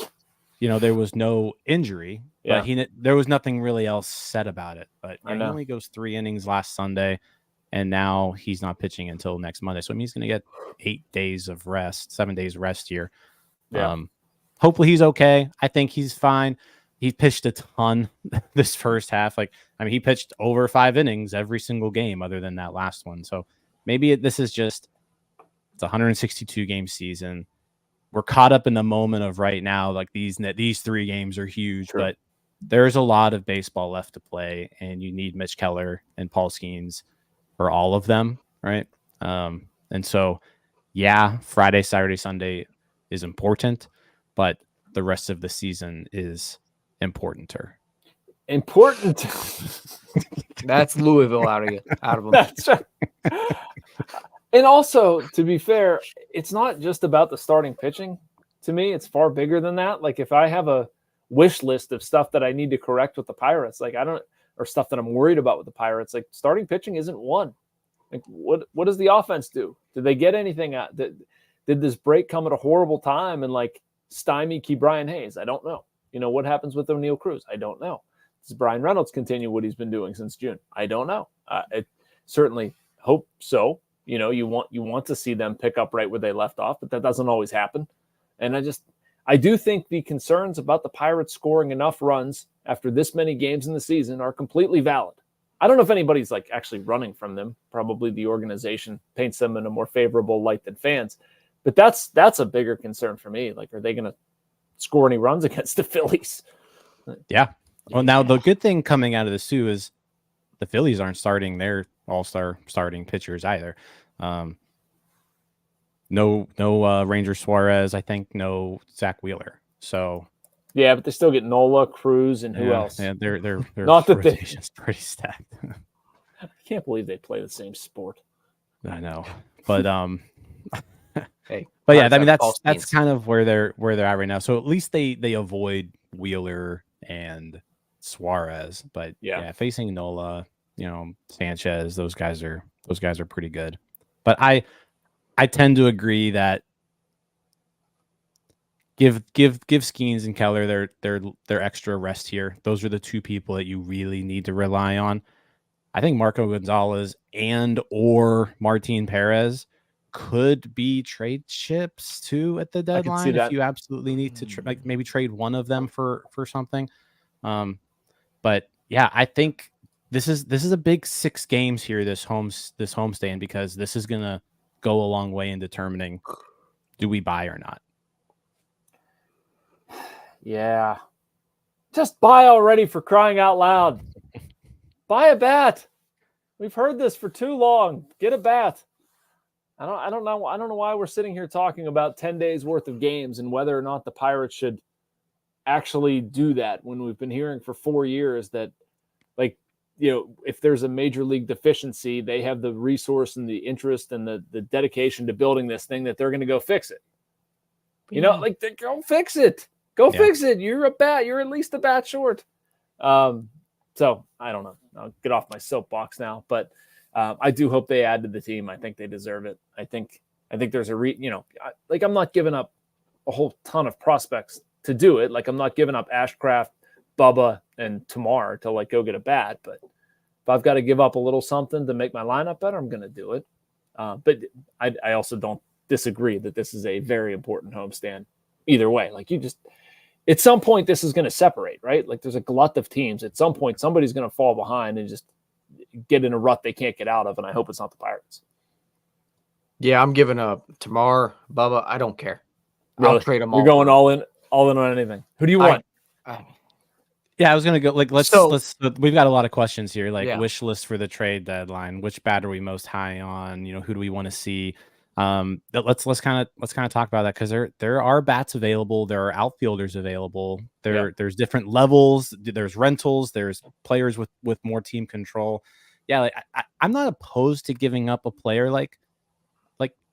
there was no injury, but there was nothing really else said about it. But he only goes 3 innings last Sunday, and now he's not pitching until next Monday. So I mean, he's going to get 7 days rest here. Yeah. Hopefully he's okay. I think he's fine. He pitched a ton this first half. He pitched over 5 innings every single game other than that last one. So maybe this is it's a 162 game season. We're caught up in the moment of right now. Like these 3 games are huge, but there's a lot of baseball left to play, and you need Mitch Keller and Paul Skenes for all of them, right? And so, Friday, Saturday, Sunday is important, but the rest of the season is important. That's Louisville out of them. That's right. And also, to be fair, it's not just about the starting pitching. To me, it's far bigger than that. Like if I have a wish list of stuff that I need to correct with the Pirates, or stuff that I'm worried about with the Pirates, like starting pitching isn't one. Like what does the offense do? Did they get anything out? Did this break come at a horrible time and stymie Brian Hayes? I don't know. What happens with O'Neal Cruz? I don't know. Does Brian Reynolds continue what he's been doing since June? I don't know. I certainly hope so. You want to see them pick up right where they left off, but that doesn't always happen. And I do think the concerns about the Pirates scoring enough runs after this many games in the season are completely valid. I don't know if anybody's actually running from them. Probably the organization paints them in a more favorable light than fans, but that's a bigger concern for me. Are they going to score any runs against the Phillies? Yeah. Well, now the good thing coming out of the Sioux is the Phillies aren't starting their all-star starting pitchers either. No Ranger Suarez. I think no Zach Wheeler. So yeah, but they still get Nola, Cruz, and who else? Yeah, their not that rotation's pretty stacked. I can't believe they play the same sport. I know, but hey, but yeah, I mean that's kind of where they're at right now. So at least they avoid Wheeler and Suarez, but facing Nola, Sanchez, those guys are pretty good. But I tend to agree that give Skenes and Keller their extra rest here. Those are the 2 people that you really need to rely on. I think Marco Gonzalez and or Martin Perez could be trade chips too at the deadline if you absolutely need to maybe trade one of them for something. But yeah, I think this is a big 6 games here this homestand, because this is gonna go a long way in determining do we buy or not. Yeah, just buy already, for crying out loud. Buy a bat. We've heard this for too long. Get a bat. I don't know why we're sitting here talking about 10 days worth of games and whether or not the Pirates should actually do that, when we've been hearing for 4 years that if there's a major league deficiency, they have the resource and the interest and the dedication to building this thing that they're going to go fix it. Go fix it. Go fix it. You're at least a bat short. So I don't know. I'll get off my soapbox now, but I do hope they add to the team. I think they deserve it. I think there's I'm not giving up a whole ton of prospects to do it. I'm not giving up Ashcraft, Bubba, and Tamar to go get a bat. But if I've got to give up a little something to make my lineup better, I'm going to do it. But I also don't disagree that this is a very important homestand either way. At some point, this is going to separate, right? There's a glut of teams. At some point, somebody's going to fall behind and just get in a rut they can't get out of. And I hope it's not the Pirates. Yeah, I'm giving up Tamar, Bubba. I don't care. Really? I'll trade them all. You're going all in on anything. Who do you want? Yeah, I was gonna go. Let's. We've got a lot of questions here. Wish list for the trade deadline. Which bat are we most high on? Who do we want to see? Let's kind of talk about that, because there are bats available. There are outfielders available. There's different levels. There's rentals. There's players with more team control. Yeah, I'm not opposed to giving up a player like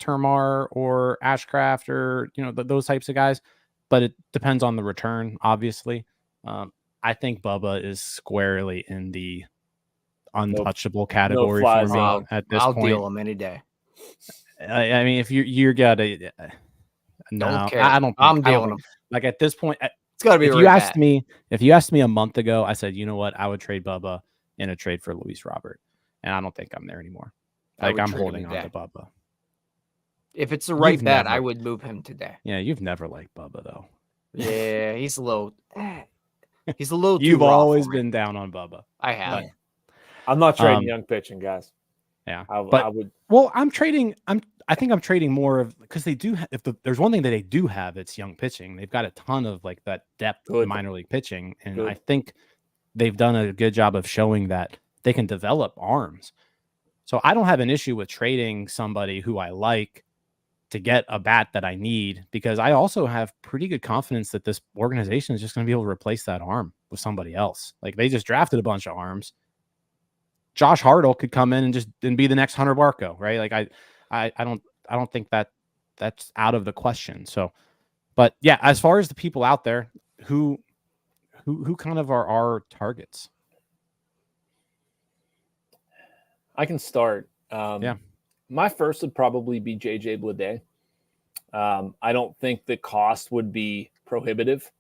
Termar or Ashcraft or those types of guys. but it depends on the return, obviously. I think Bubba is squarely in the untouchable category for flies me allowed. at this I'll point. deal him any day. I mean, if you're gotta, no, care. I don't. I'm think, I don't dealing think- Like at this point, It's got to be if right you asked back. me, if you asked me a month ago, I said, you know what, I would trade Bubba in a trade for Luis Robert, and I don't think I'm there anymore. I Like would I'm trade him holding on today. to Bubba. If it's the right You've bat, I never- would move him today. Yeah, you've never liked Bubba though. Yeah, he's a little. He's a little too You've raw always for me. been down on Bubba. I have. I'm not trading Um, young pitching, guys. Yeah, I but would. well, I think I'm trading more of because they do. There's one thing that they do have, it's young pitching. They've got a ton of like that depth Good. minor league pitching, and Good. I think they've done a good job of showing that they can develop arms. So I don't have an issue with trading somebody who I like to get a bat that I need, because I also have pretty good confidence that this organization is just going to be able to replace that arm with somebody else. Like they just drafted a bunch of arms. Josh Hartle could come in and be the next Hunter Barco, right? Like I don't think that's out of the question. So, but yeah, as far as the people out there, who kind of are our targets? I can start. Yeah. My first would probably be JJ Bleday. I don't think the cost would be prohibitive.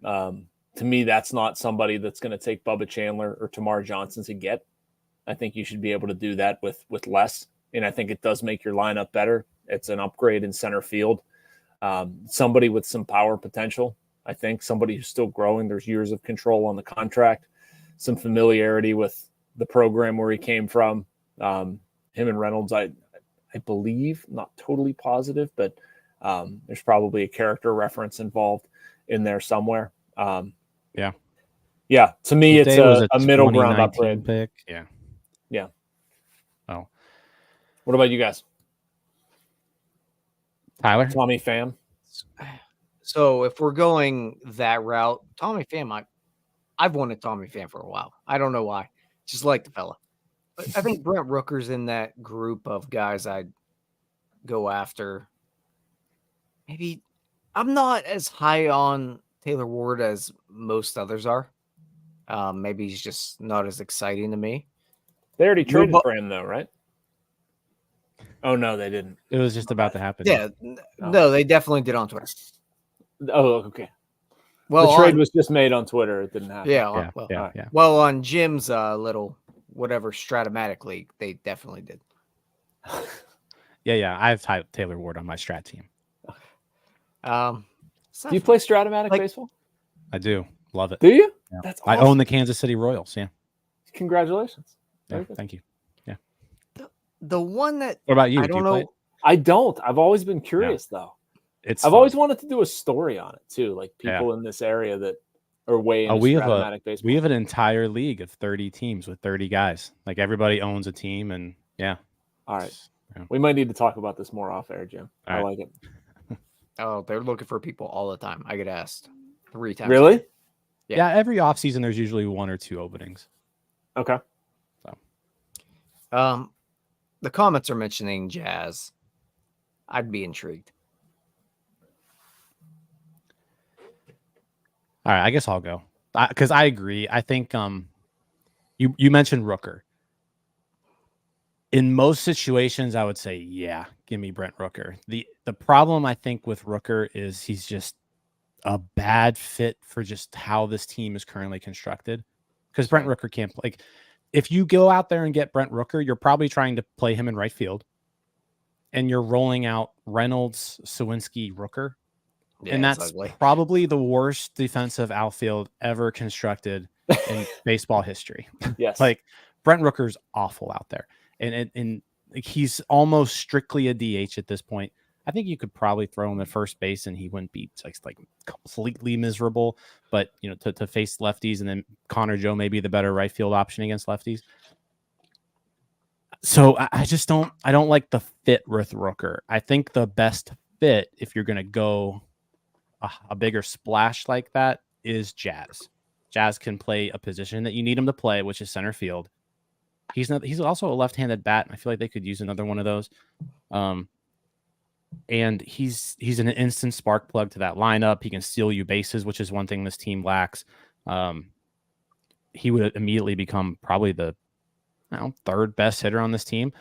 To me, that's not somebody that's going to take Bubba Chandler or Tamar Johnson to get. I think you should be able to do that with less. And I think it does make your lineup better. It's an upgrade in center field. Somebody with some power potential. I think somebody who's still growing. There's years of control on the contract, some familiarity with the program where he came from. Him and Reynolds, I believe, not totally positive, but there's probably a character reference involved in there somewhere. Yeah. To me, it's a middle ground upgrade. Pick. Yeah. Yeah. Oh. What about you guys? Tyler? Tommy Pham? So if we're going that route, Tommy Pham, I've wanted Tommy Pham for a while. I don't know why. Just like the fella. But I think Brent Rooker's in that group of guys I'd go after. Maybe I'm not as high on Taylor Ward as most others are. Maybe he's just not as exciting to me. They already traded for him, though, right? Oh, no, they didn't. It was just about to happen. Yeah. No, they definitely did on Twitter. Oh, okay. Well, the trade was just made on Twitter. It didn't happen. Yeah. Well, on Jim's little whatever Stratomatic league, they definitely did. Yeah. I have Taylor Ward on my strat team. Do you play Stratomatic baseball? I do. Love it. Do you? Yeah. That's awesome. I own the Kansas City Royals. Yeah. Congratulations. Yeah, thank you. Yeah. The one that what about you? I don't know. I don't. I've always been curious though. I've always wanted to do a story on it too, like people in this area that are way into Stratomatic baseball. We have an entire league of 30 teams with 30 guys. Like everybody owns a team, and yeah. All right. Yeah. We might need to talk about this more off air, Jim. I like it. Oh, they're looking for people all the time. I get asked 3 times. Really? Yeah. Every offseason there's usually 1 or 2 openings. Okay. So the comments are mentioning Jazz. I'd be intrigued. All right, I guess I'll go because I agree. I think you mentioned Rooker. In most situations, I would say, yeah, give me Brent Rooker. The problem I think with Rooker is he's just a bad fit for just how this team is currently constructed. Because Brent Rooker can't play. Like, if you go out there and get Brent Rooker, you're probably trying to play him in right field, and you're rolling out Reynolds, Sawinski, Rooker. Yeah, and that's probably the worst defensive outfield ever constructed in baseball history. Yes. Like Brent Rooker's awful out there. And he's almost strictly a DH at this point. I think you could probably throw him at first base and he wouldn't be like completely miserable. But to face lefties, and then Connor Joe may be the better right field option against lefties. So I don't like the fit with Rooker. I think the best fit, if you're gonna go a bigger splash like that, is Jazz. Jazz can play a position that you need him to play, which is center field. He's also a left-handed bat, and I feel like they could use another one of those. and he's an instant spark plug to that lineup. He can steal you bases, which is one thing this team lacks. He would immediately become probably the third best hitter on this team.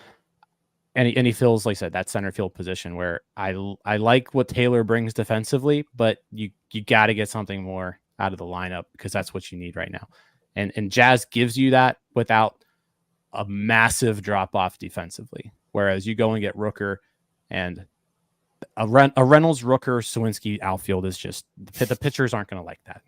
And he fills, like I said, that center field position where I like what Taylor brings defensively, but you got to get something more out of the lineup because that's what you need right now. And Jazz gives you that without a massive drop off defensively. Whereas you go and get Rooker, and a Reynolds, Rooker, Sawinski outfield is just the pitchers aren't going to like that.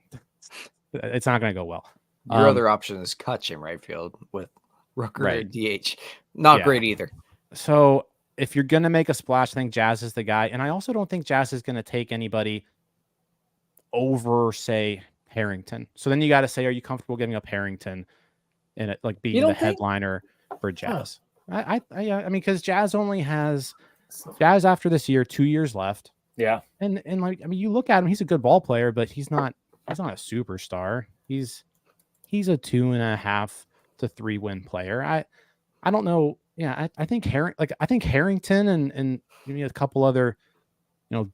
It's not going to go well. Your other option is Kutch in right field with Rooker or DH. Not great either. So if you're going to make a splash, I think Jazz is the guy. And I also don't think Jazz is going to take anybody over, say, Harrington. So then you got to say, are you comfortable giving up Harrington and it like being the headliner for Jazz? I mean, because Jazz only has after this year 2 years left. Yeah, and like I mean, you look at him; he's a good ball player, but he's not a superstar. He's a 2.5 to 3 win player. I don't know. Yeah, I think Harrington and maybe a couple other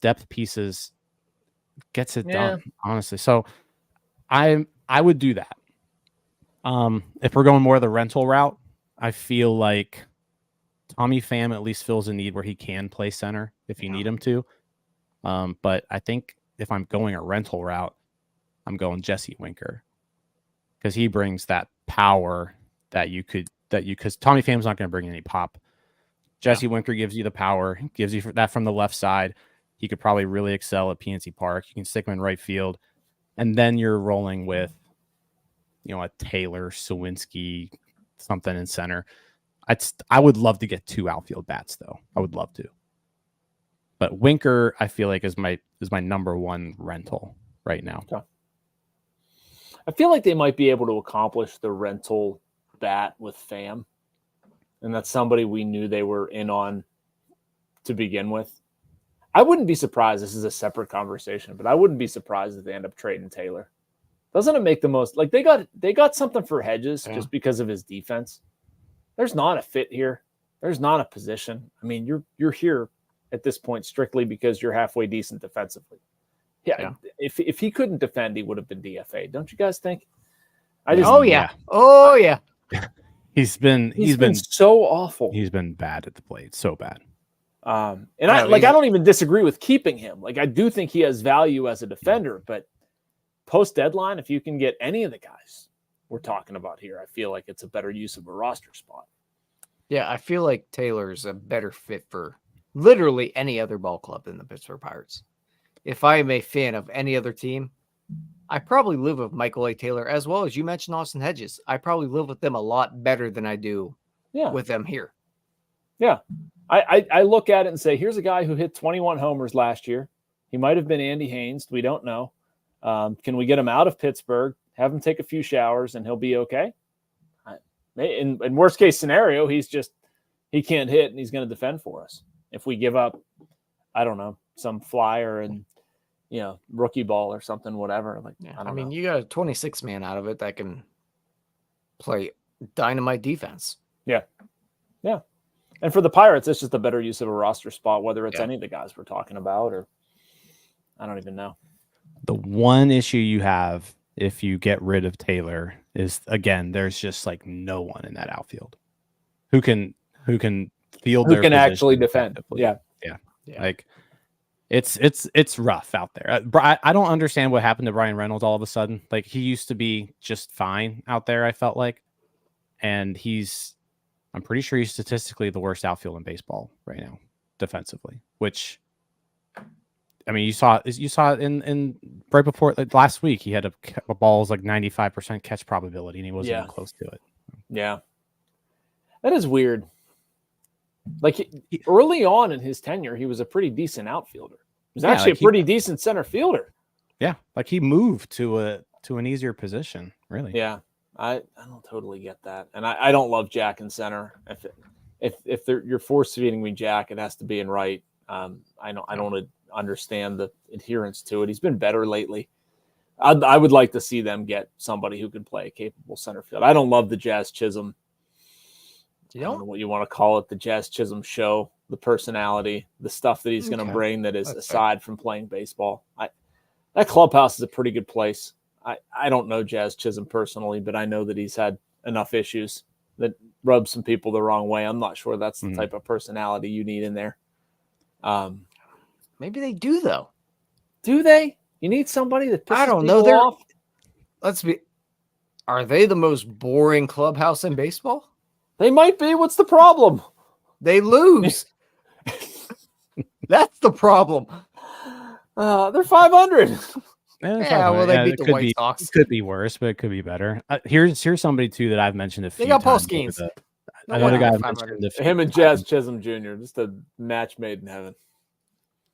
depth pieces gets it done, honestly. So I would do that. If we're going more of the rental route, I feel like Tommy Pham at least fills a need where he can play center if you need him to. But I think if I'm going a rental route, I'm going Jesse Winker because he brings that power because Tommy Pham's not going to bring any pop. Jesse Winker gives you the power, gives you that from the left side. He could probably really excel at PNC Park. You can stick him in right field, and then you're rolling with, a Taylor, Sawinski, something in center. I would love to get 2 outfield bats though. I would love to, but Winker I feel like is my number one rental right now. Okay. I feel like they might be able to accomplish the rental bat with Pham, and that's somebody we knew they were in on to begin with. I wouldn't be surprised. This is a separate conversation, but I wouldn't be surprised if they end up trading Taylor. Doesn't it make the most? Like they got something for Hedges just because of his defense. There's not a fit here. There's not a position. I mean, you're here at this point strictly because you're halfway decent defensively. Yeah. If he couldn't defend, he would have been DFA. Don't you guys think? Oh yeah. He's been so awful. He's been bad at the plate, so bad. I don't even disagree with keeping him. Like I do think he has value as a defender, but post deadline, if you can get any of the guys we're talking about here, I feel like it's a better use of a roster spot. Yeah, I feel like Taylor's a better fit for literally any other ball club than the Pittsburgh Pirates. If I am a fan of any other team, I probably live with Michael A. Taylor, as well as you mentioned Austin Hedges. I probably live with them a lot better than I do with them here. Yeah. I look at it and say, here's a guy who hit 21 homers last year. He might have been Andy Haynes. We don't know. Can we get him out of Pittsburgh, have him take a few showers, and he'll be okay? In worst case scenario, he can't hit and he's going to defend for us. If we give up, I don't know, some flyer and rookie ball or something, whatever. I mean, you got a 26 man out of it that can play dynamite defense. Yeah. Yeah. And for the Pirates, it's just a better use of a roster spot, whether it's any of the guys we're talking about or I don't even know. The one issue you have if you get rid of Taylor is, again, there's just like no one in that outfield who can field their position actually defend. Yeah. Like it's rough out there. I don't understand what happened to Brian Reynolds all of a sudden. Like he used to be just fine out there, I felt like, and I'm pretty sure he's statistically the worst outfield in baseball right now, defensively. Which, I mean, you saw it in right before last week. He had a ball's like 95% catch probability, and he wasn't even close to it. Yeah, that is weird. Like early on in his tenure, he was a pretty decent outfielder. He was actually a pretty decent center fielder. Yeah, like he moved to an easier position, really. Yeah. I don't totally get that, and I don't love Jack in center. If you're force feeding me Jack, it has to be in right. I don't understand the adherence to it. He's been better lately. I would like to see them get somebody who can play a capable center field. I don't love the Jazz Chisholm. I don't know what you want to call it, the Jazz Chisholm show the personality, the stuff that he's going to bring that is That's aside from playing baseball. That clubhouse is a pretty good place. I don't know Jazz Chisholm personally, but I know that he's had enough issues that rub some people the wrong way. I'm not sure that's the type of personality you need in there. Maybe they do, though. Do they? You need somebody that pisses I don't know. people off? Are they the most boring clubhouse in baseball? They might be. What's the problem? They lose. That's the problem. They're 500. Yeah, well, they beat the White Sox. It could be worse, but it could be better. Here's somebody too that I've mentioned a few times. They got Paul Skenes. Another guy I've mentioned a few Him and Jazz Chisholm Jr. Just a match made in heaven.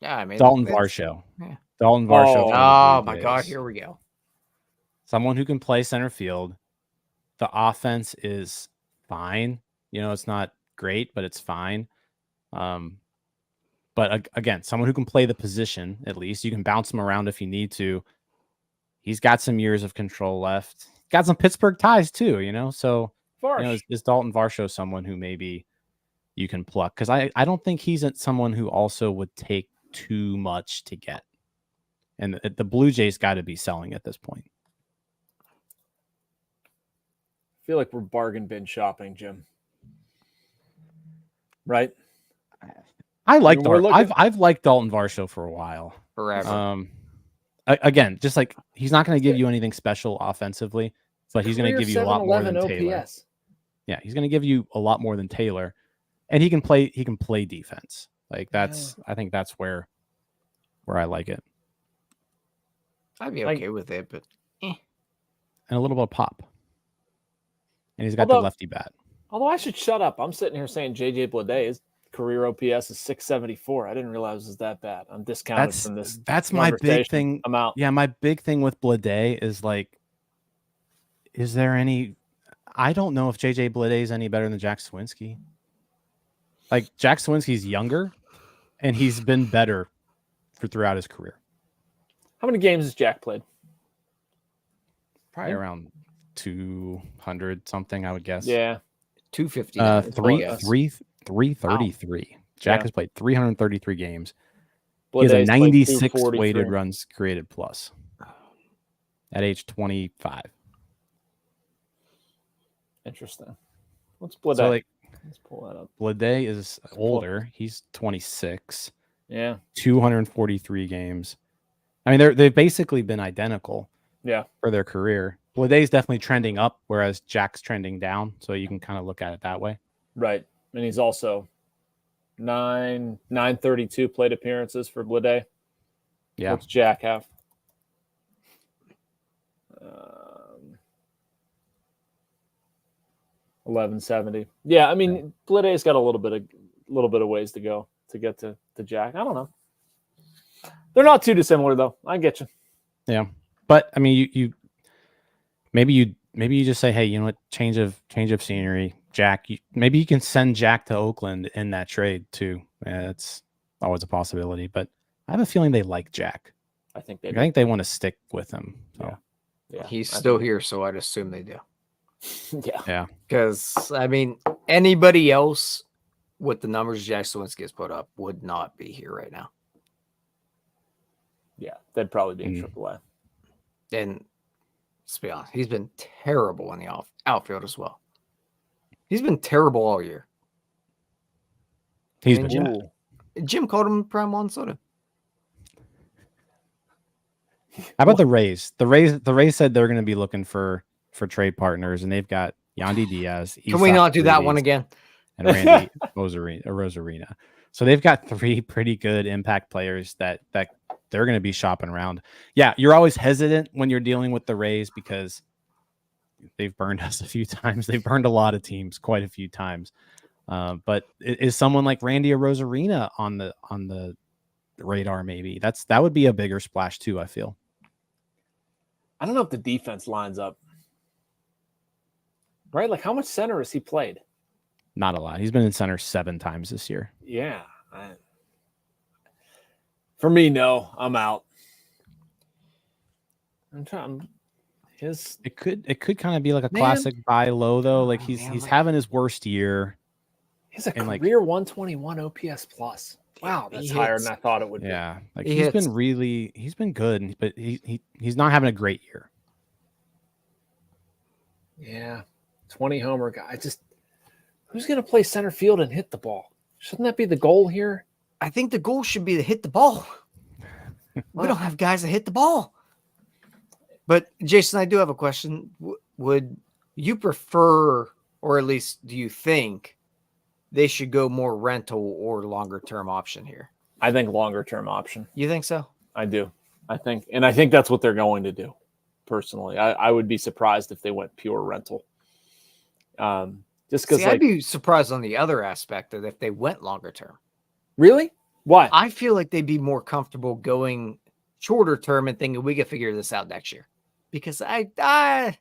Yeah, I mean Dalton Varsho. Yeah. Dalton Varsho. Oh my God, here we go. Someone who can play center field. The offense is fine. It's not great, but it's fine. But again, someone who can play the position, at least. You can bounce him around if you need to. He's got some years of control left. Got some Pittsburgh ties too, So, is Dalton Varsho someone who maybe you can pluck? Because I don't think he's someone who also would take too much to get. And the Blue Jays got to be selling at this point. I feel like we're bargain bin shopping, Jim. Right? I like I've liked Dalton Varsho for a while. Forever. Again, just like he's not going to give you anything special offensively, but he's going to give you a lot more than Taylor. Yeah, he's going to give you a lot more than Taylor, and he can play defense. Like I think that's where I like it. I'd be okay with it, but and a little bit of pop. And he's got the lefty bat. Although I should shut up. I'm sitting here saying JJ Bleday is career OPS is 674. I didn't realize it was that bad. I'm discounted from this. That's my big thing. I'm out. Yeah, my big thing with Bleday is like, is there any? I don't know if JJ Bleday is any better than Jack Swinski. Like Jack Swinski's younger, and he's been better throughout his career. How many games has Jack played? Probably around 200 something, I would guess. Yeah, 250. 333. Wow. Jack has played 333 games. He has a 96 weighted runs created plus at age 25. Interesting. Let's Bleday. So let's pull that up. Bleday is older. He's 26. Yeah. 243 games. I mean, they've basically been identical. Yeah. For their career. Bleday's definitely trending up, whereas Jack's trending down. So you can kind of look at it that way. Right. And he's also 932 plate appearances for Bleday. Yeah. What's Jack have? 1170. Yeah, I mean, Bleday's got a little bit of ways to go to get to Jack. I don't know. They're not too dissimilar though. I get you. Yeah. But I mean you maybe you just say, hey, you know what, change of scenery. Jack, maybe you can send Jack to Oakland in that trade too. It's always a possibility, but I have a feeling they like Jack. I think they want to stick with him. So. Yeah. He's still here, so I'd assume they do. Yeah. Because I mean, anybody else with the numbers Jack Swinski has put up would not be here right now. Yeah, they'd probably be in AAA. And let's be honest, he's been terrible in the outfield as well. He's been terrible all year. He's been bad. Jim called him prime Juan Soto. How about the Rays? The Rays said they're going to be looking for trade partners, and they've got Yandy Diaz. Can we not do that one again? And Randy Rosarina. So they've got three pretty good impact players that they're going to be shopping around. Yeah, you're always hesitant when you're dealing with the Rays because they've burned us a few times. They've burned a lot of teams quite a few times. But is someone like Randy Rosarina on the radar? Maybe that would be a bigger splash too. I feel. I don't know if the defense lines up. Right? Like, how much center has he played? Not a lot. He's been in center 7 times this year. Yeah. For me, no. I'm out. I'm trying. It could kind of be like a classic buy low though. Like he's having his worst year. He's a And, like, career 121 OPS plus. Wow, that's He higher hits. than I thought it would be. Yeah, like He he's hits. been good, but he's not having a great year. Yeah, 20 homer guy. Who's going to play center field and hit the ball? Shouldn't that be the goal here? I think the goal should be to hit the ball. We don't have guys that hit the ball. But Jason, I do have a question. Would you prefer, or at least do you think they should go more rental or longer term option here? I think longer term option. You think so? I do. I think that's what they're going to do. Personally, I would be surprised if they went pure rental. Just because, I'd be surprised on the other aspect that if they went longer term. Really? Why? I feel like they'd be more comfortable going shorter term and thinking we could figure this out next year. Because because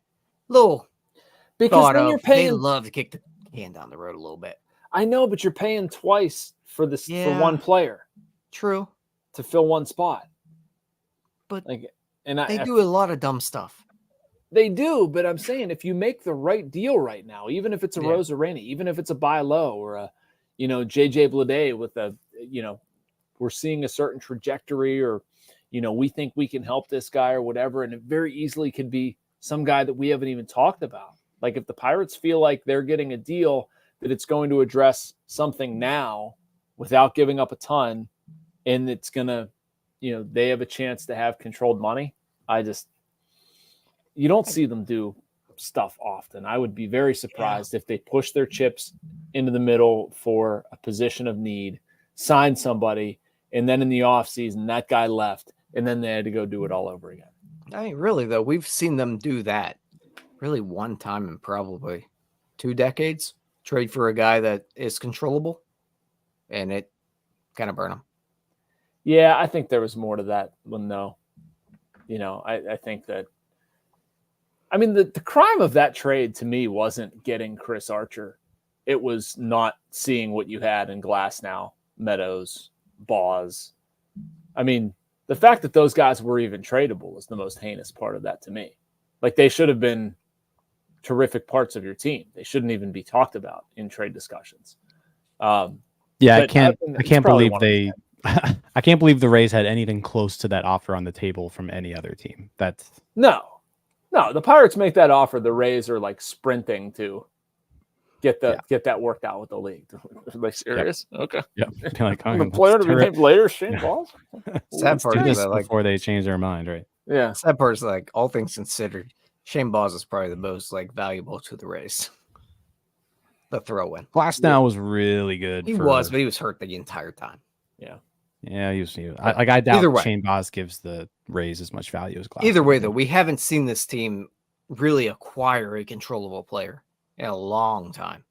then you're paying. they love to kick the can down the road a little bit. I know, but you're paying twice for this for one player. True. To fill one spot. But they do a lot of dumb stuff. They do, but I'm saying if you make the right deal right now, even if it's a Rosareni, even if it's a buy low or a, JJ Bleday with a, we're seeing a certain trajectory or, we think we can help this guy or whatever. And it very easily could be some guy that we haven't even talked about. Like if the Pirates feel like they're getting a deal that it's going to address something now without giving up a ton and it's going to, they have a chance to have controlled money. You don't see them do stuff often. I would be very surprised if they push their chips into the middle for a position of need, sign somebody, and then in the offseason, that guy left, and then they had to go do it all over again. I mean, really, though, we've seen them do that really one time in probably 2 decades, trade for a guy that is controllable, and it kind of burn them. Yeah, I think there was more to that one, though. I think that, the crime of that trade to me wasn't getting Chris Archer. It was not seeing what you had in Glasnow, Meadows, Boz. The fact that those guys were even tradable is the most heinous part of that to me. Like they should have been terrific parts of your team. They shouldn't even be talked about in trade discussions. I can't believe I can't believe the Rays had anything close to that offer on the table from any other team. That's no. The Pirates make that offer. The Rays are like sprinting to get that worked out with the league. Are they serious? Yep. Okay. Yeah. Like, the player to be named later, Shane Balls. Sad part is that, before they change their mind, right? Yeah. Sad part is like all things considered, Shane Balls is probably the most valuable to the Rays. The throw-in. Glasnow was really good. He was, but he was hurt the entire time. Yeah. Yeah, he was. I doubt Shane Baz gives the Rays as much value as Glasnow. Either way, though, we haven't seen this team really acquire a controllable player in a long time.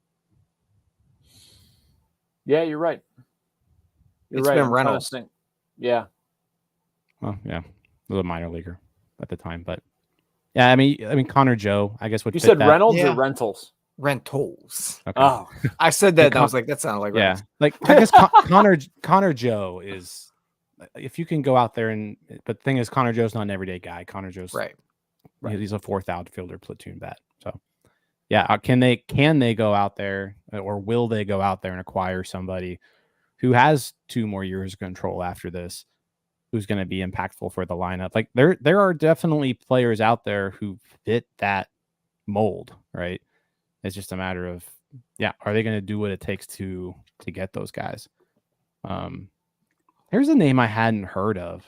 Yeah, you're right. It's been Reynolds. Yeah. Well, yeah, was a minor leaguer at the time, but yeah, I mean Connor Joe, I guess would. You said that. Reynolds or Rentals? Rentals. Okay. Oh, I said that, and I was like, that sounded like Reynolds. Like I guess Connor Joe is. If you can go out there but the thing is, Connor Joe's not an everyday guy. Connor Joe's right. He's a 4th outfielder platoon bat. So, yeah, can they go out there, or will they go out there and acquire somebody who has 2 more years of control after this, who's going to be impactful for the lineup? Like there are definitely players out there who fit that mold, right? It's just a matter of, are they going to do what it takes to get those guys? Here's a name I hadn't heard of.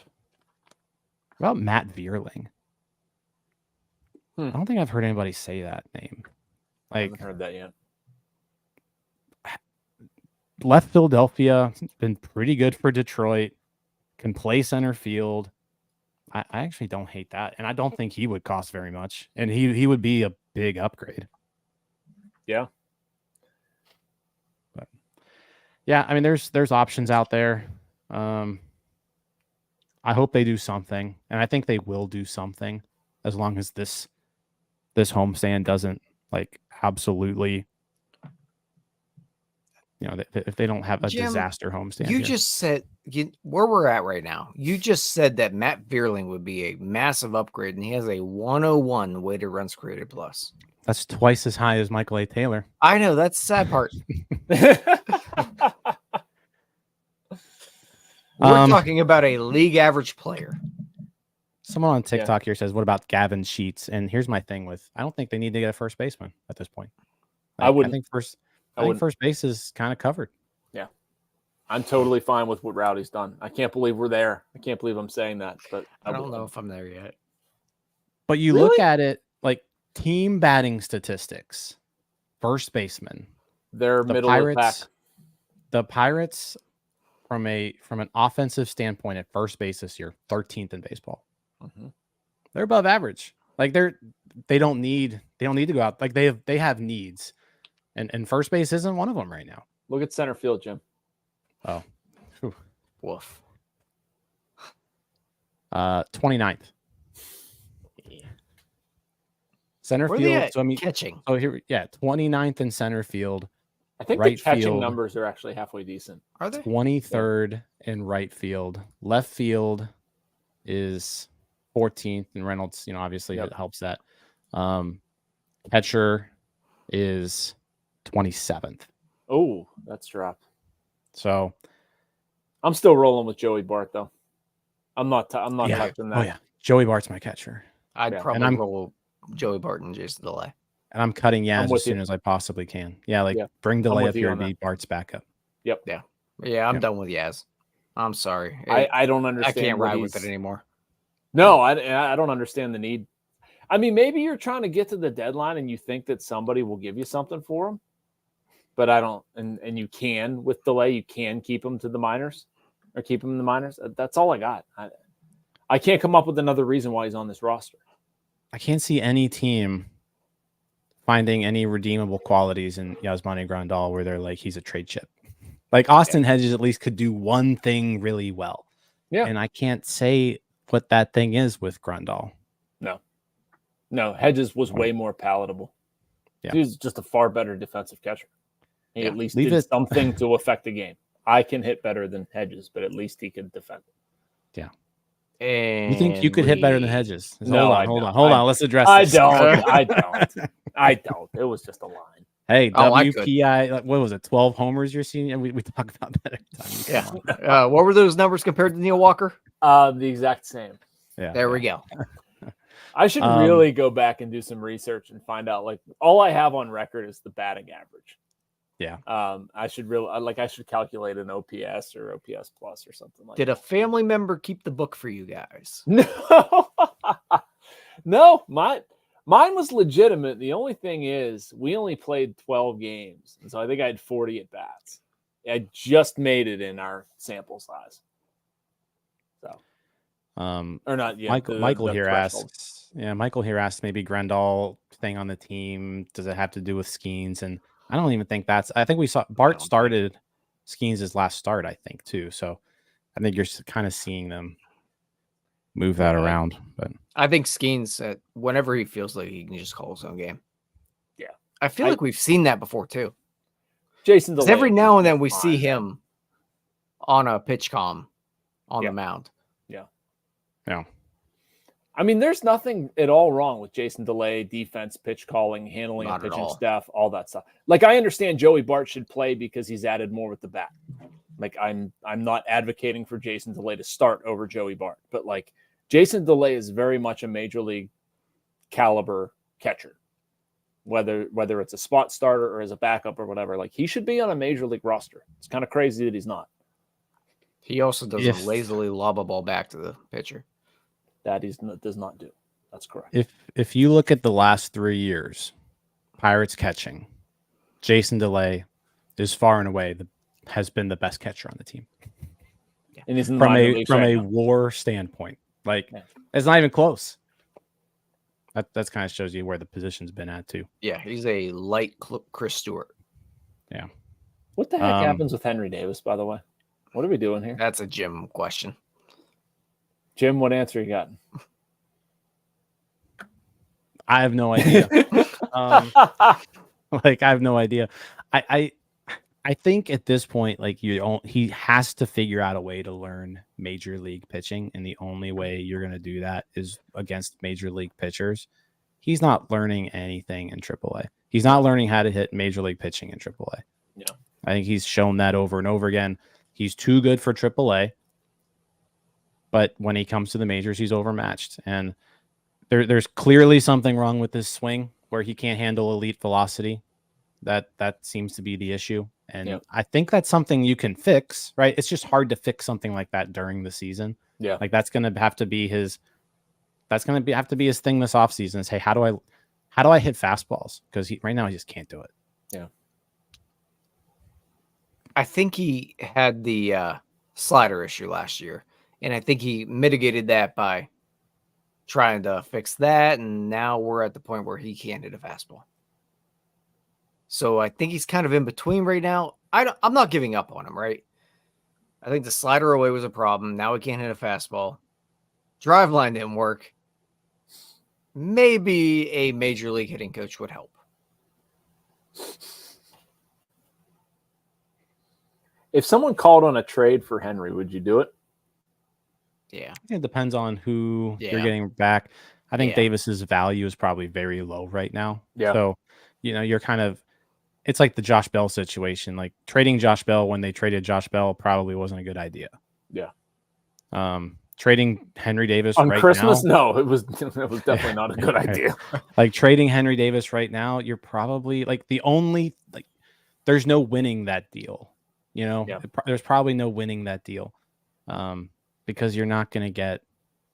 What about Matt Vierling? I don't think I've heard anybody say that name. I haven't heard that yet. Left Philadelphia, been pretty good for Detroit, can play center field. I actually don't hate that. And I don't think he would cost very much. And he would be a big upgrade. Yeah. But yeah, there's options out there. I hope they do something, and I think they will do something as long as this homestand doesn't absolutely, if they don't have a disaster homestand. You just said where we're at right now. You just said that Matt Vierling would be a massive upgrade, and he has a 101 weighted runs created plus. That's twice as high as Michael A. Taylor. I know, that's the sad part. We're talking about a league average player. Someone on TikTok here says, "What about Gavin Sheets?" And here's my thing with: I don't think they need to get a first baseman at this point. Like, I think first base is kind of covered. Yeah, I'm totally fine with what Rowdy's done. I can't believe we're there. I can't believe I'm saying that, but I don't know if I'm there yet. But you look at it like team batting statistics, first baseman. They're middle of the pack. The Pirates, from an offensive standpoint, at first base this year, 13th in baseball. Mm-hmm. They're above average. Like they don't need to go out. Like they have needs, and first base isn't one of them right now. Look at center field, Jim. Oh, woof. 29th. Center field. So I mean, catching. Oh, here, 29th in center field. I think right the catching field, numbers are actually halfway decent. Are they? 23rd in right field. Left field is 14th, and Reynolds, obviously it helps that. Catcher is 27th. Oh, that's dropped. So I'm still rolling with Joey Bart though. I'm not touching that. Oh yeah, Joey Bart's my catcher. I'd probably roll Joey Bart and Jason DeLay. And I'm cutting Yaz as soon as I possibly can. Yeah, bring DeLay up here and be Bart's backup. Yep. Yeah, I'm done with Yaz. I'm sorry. I don't understand. I can't ride with it anymore. No, I don't understand the need. I mean, maybe you're trying to get to the deadline and you think that somebody will give you something for him, but I don't. And you can with DeLay, you can keep him to the minors or keep him in the minors. That's all I got. I can't come up with another reason why he's on this roster. I can't see any team finding any redeemable qualities in Yasmani Grandal where they're like, he's a trade chip. Like Austin Hedges at least could do one thing really well. Yeah. And I can't say what that thing is with Grandal. No, Hedges was way more palatable. Yeah. He was just a far better defensive catcher. He at least did something to affect the game. I can hit better than Hedges, but at least he could defend it. Yeah. And you think you could hit better than Hedges? No, hold on. Let's address this. I don't. It was just a line. Hey, WPI, what was it? 12 homers you're seeing? And we talk about that every time. Yeah. What were those numbers compared to Neil Walker? The exact same. Yeah. There we go. I should really go back and do some research and find out. Like, all I have on record is the batting average. Yeah. I should calculate an OPS or OPS plus or something like that. Did a family member keep the book for you guys? No, mine was legitimate. The only thing is we only played 12 games. And so I think I had 40 at bats. I just made it in our sample size. So, or not yet. Michael here asks, maybe Grandal staying on the team. Does it have to do with Skenes? And I don't even think I think we saw Bart started Skenes' last start, I think, too. So I think you're kind of seeing them move that around. But I think Skenes, whenever he feels like he can just call his own game. Yeah. I feel like we've seen that before, too. Jason DeLay. Every now and then we see him on a pitch comm on the mound. Yeah. I mean, there's nothing at all wrong with Jason DeLay, defense, pitch calling, handling of pitching staff, all that stuff. Like, I understand Joey Bart should play because he's added more with the bat. Like, I'm not advocating for Jason DeLay to start over Joey Bart, but like Jason DeLay is very much a major league caliber catcher. Whether it's a spot starter or as a backup or whatever, like he should be on a major league roster. It's kind of crazy that he's not. He also doesn't lazily lob a ball back to the pitcher. That does not do. That's correct. If you look at the last 3 years, Pirates catching, Jason DeLay is far and away has been the best catcher on the team. Yeah. And he's from a WAR standpoint, it's not even close. That kind of shows you where the position's been at too. Yeah, he's a light Chris Stewart. Yeah. What the heck happens with Henry Davis, by the way? What are we doing here? That's a Jim question. Jim, what answer you got? I have no idea. I have no idea. I think at this point, he has to figure out a way to learn major league pitching, and the only way you're going to do that is against major league pitchers. he's not learning anything in AAA. He's not learning how to hit major league pitching in AAA. Yeah. I think he's shown that over and over again. He's too good for AAA, but when he comes to the majors, he's overmatched. And there's clearly something wrong with his swing where he can't handle elite velocity. That seems to be the issue. And I think that's something you can fix, right? It's just hard to fix something like that during the season. Yeah. Like that's going to have to be his thing this offseason is, hey, how do I hit fastballs? Because right now he just can't do it. Yeah. I think he had the slider issue last year, and I think he mitigated that by trying to fix that, and now we're at the point where he can't hit a fastball. So I think he's kind of in between right now. I'm not giving up on him, right? I think the slider away was a problem. Now he can't hit a fastball. Drive line didn't work. Maybe a major league hitting coach would help. If someone called on a trade for Henry, would you do it? Yeah. It depends on who you're getting back. I think Davis's value is probably very low right now. Yeah. So, you're kind of, it's like the Josh Bell situation. Like trading Josh Bell when they traded Josh Bell probably wasn't a good idea. Yeah. Trading Henry Davis on right Christmas, now, no, it was definitely not a good idea. Like trading Henry Davis right now, you're probably like there's no winning that deal. There's probably no winning that deal, because you're not going to get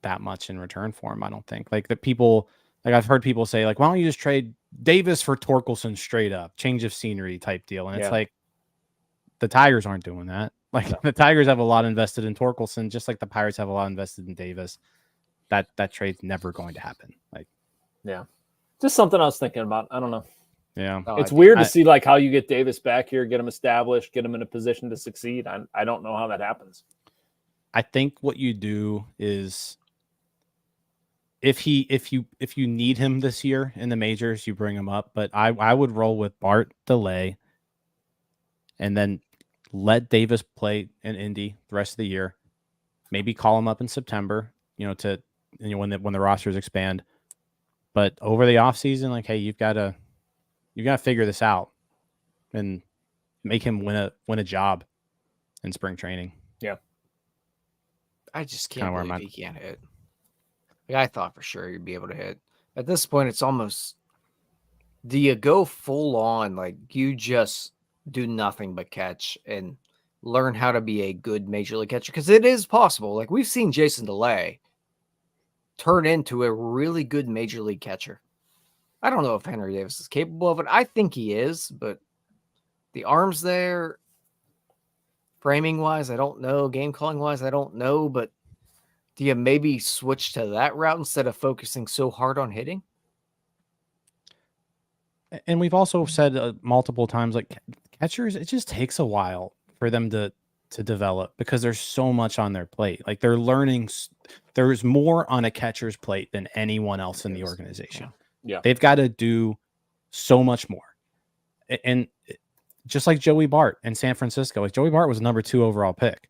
that much in return for him. I don't think I've heard people say like, why don't you just trade Davis for Torkelson straight up, change of scenery type deal. And it's like, the Tigers aren't doing that. Like the Tigers have a lot invested in Torkelson, just like the Pirates have a lot invested in Davis. That trade's never going to happen. Like, just something I was thinking about. I don't know. Yeah, it's weird to see like how you get Davis back here, get him established, get him in a position to succeed. I don't know how that happens. I think what you do is if you need him this year in the majors, you bring him up. But I would roll with Bart, delay, and then let Davis play in Indy the rest of the year. Maybe call him up in September, when the rosters expand. But over the offseason, like, hey, you got to figure this out and make him win a job in spring training. Yeah. I just can't believe he can't hit. Like, I thought for sure he'd be able to hit. At this point, it's almost, do you go full on, like you just do nothing but catch and learn how to be a good major league catcher? Because it is possible. Like we've seen Jason DeLay turn into a really good major league catcher. I don't know if Henry Davis is capable of it. I think he is, but the arm's there. Framing wise, I don't know. Game calling wise, I don't know. But do you maybe switch to that route instead of focusing so hard on hitting? And we've also said multiple times, like catchers, it just takes a while for them to develop because there's so much on their plate. Like they're learning. There's more on a catcher's plate than anyone else in the organization. Yeah. They've got to do so much more. And just like Joey Bart in San Francisco, like Joey Bart was the number 2 overall pick.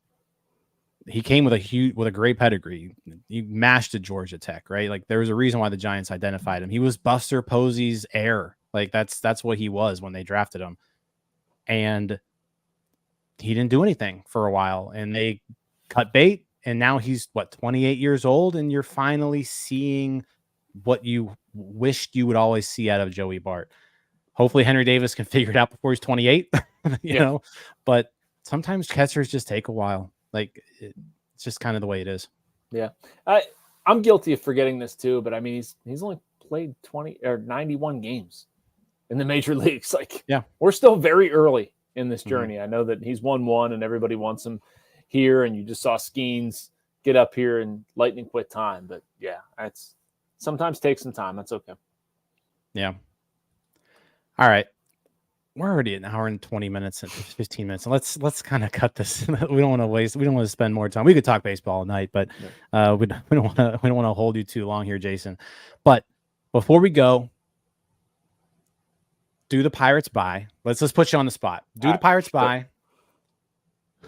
He came with a great pedigree. He mashed at Georgia Tech, right? Like there was a reason why the Giants identified him. He was Buster Posey's heir. Like that's what he was when they drafted him. And he didn't do anything for a while and they cut bait. And now he's 28 years old. And you're finally seeing what you wished you would always see out of Joey Bart. Hopefully Henry Davis can figure it out before he's 28, you know, but sometimes catchers just take a while. Like it's just kind of the way it is. Yeah. I'm guilty of forgetting this too, but I mean, he's only played 91 games in the major leagues. Like, we're still very early in this journey. I know that he's won one and everybody wants him here. And you just saw Skenes get up here in lightning quick time. But it's sometimes takes some time. That's okay. Yeah. All right. We're already an hour and 20 minutes and 15 minutes. Let's kind of cut this. We don't want to spend more time. We could talk baseball all night, but we don't want to hold you too long here, Jason. But before we go, do the Pirates buy? Let's put you on the spot. Do the Pirates buy?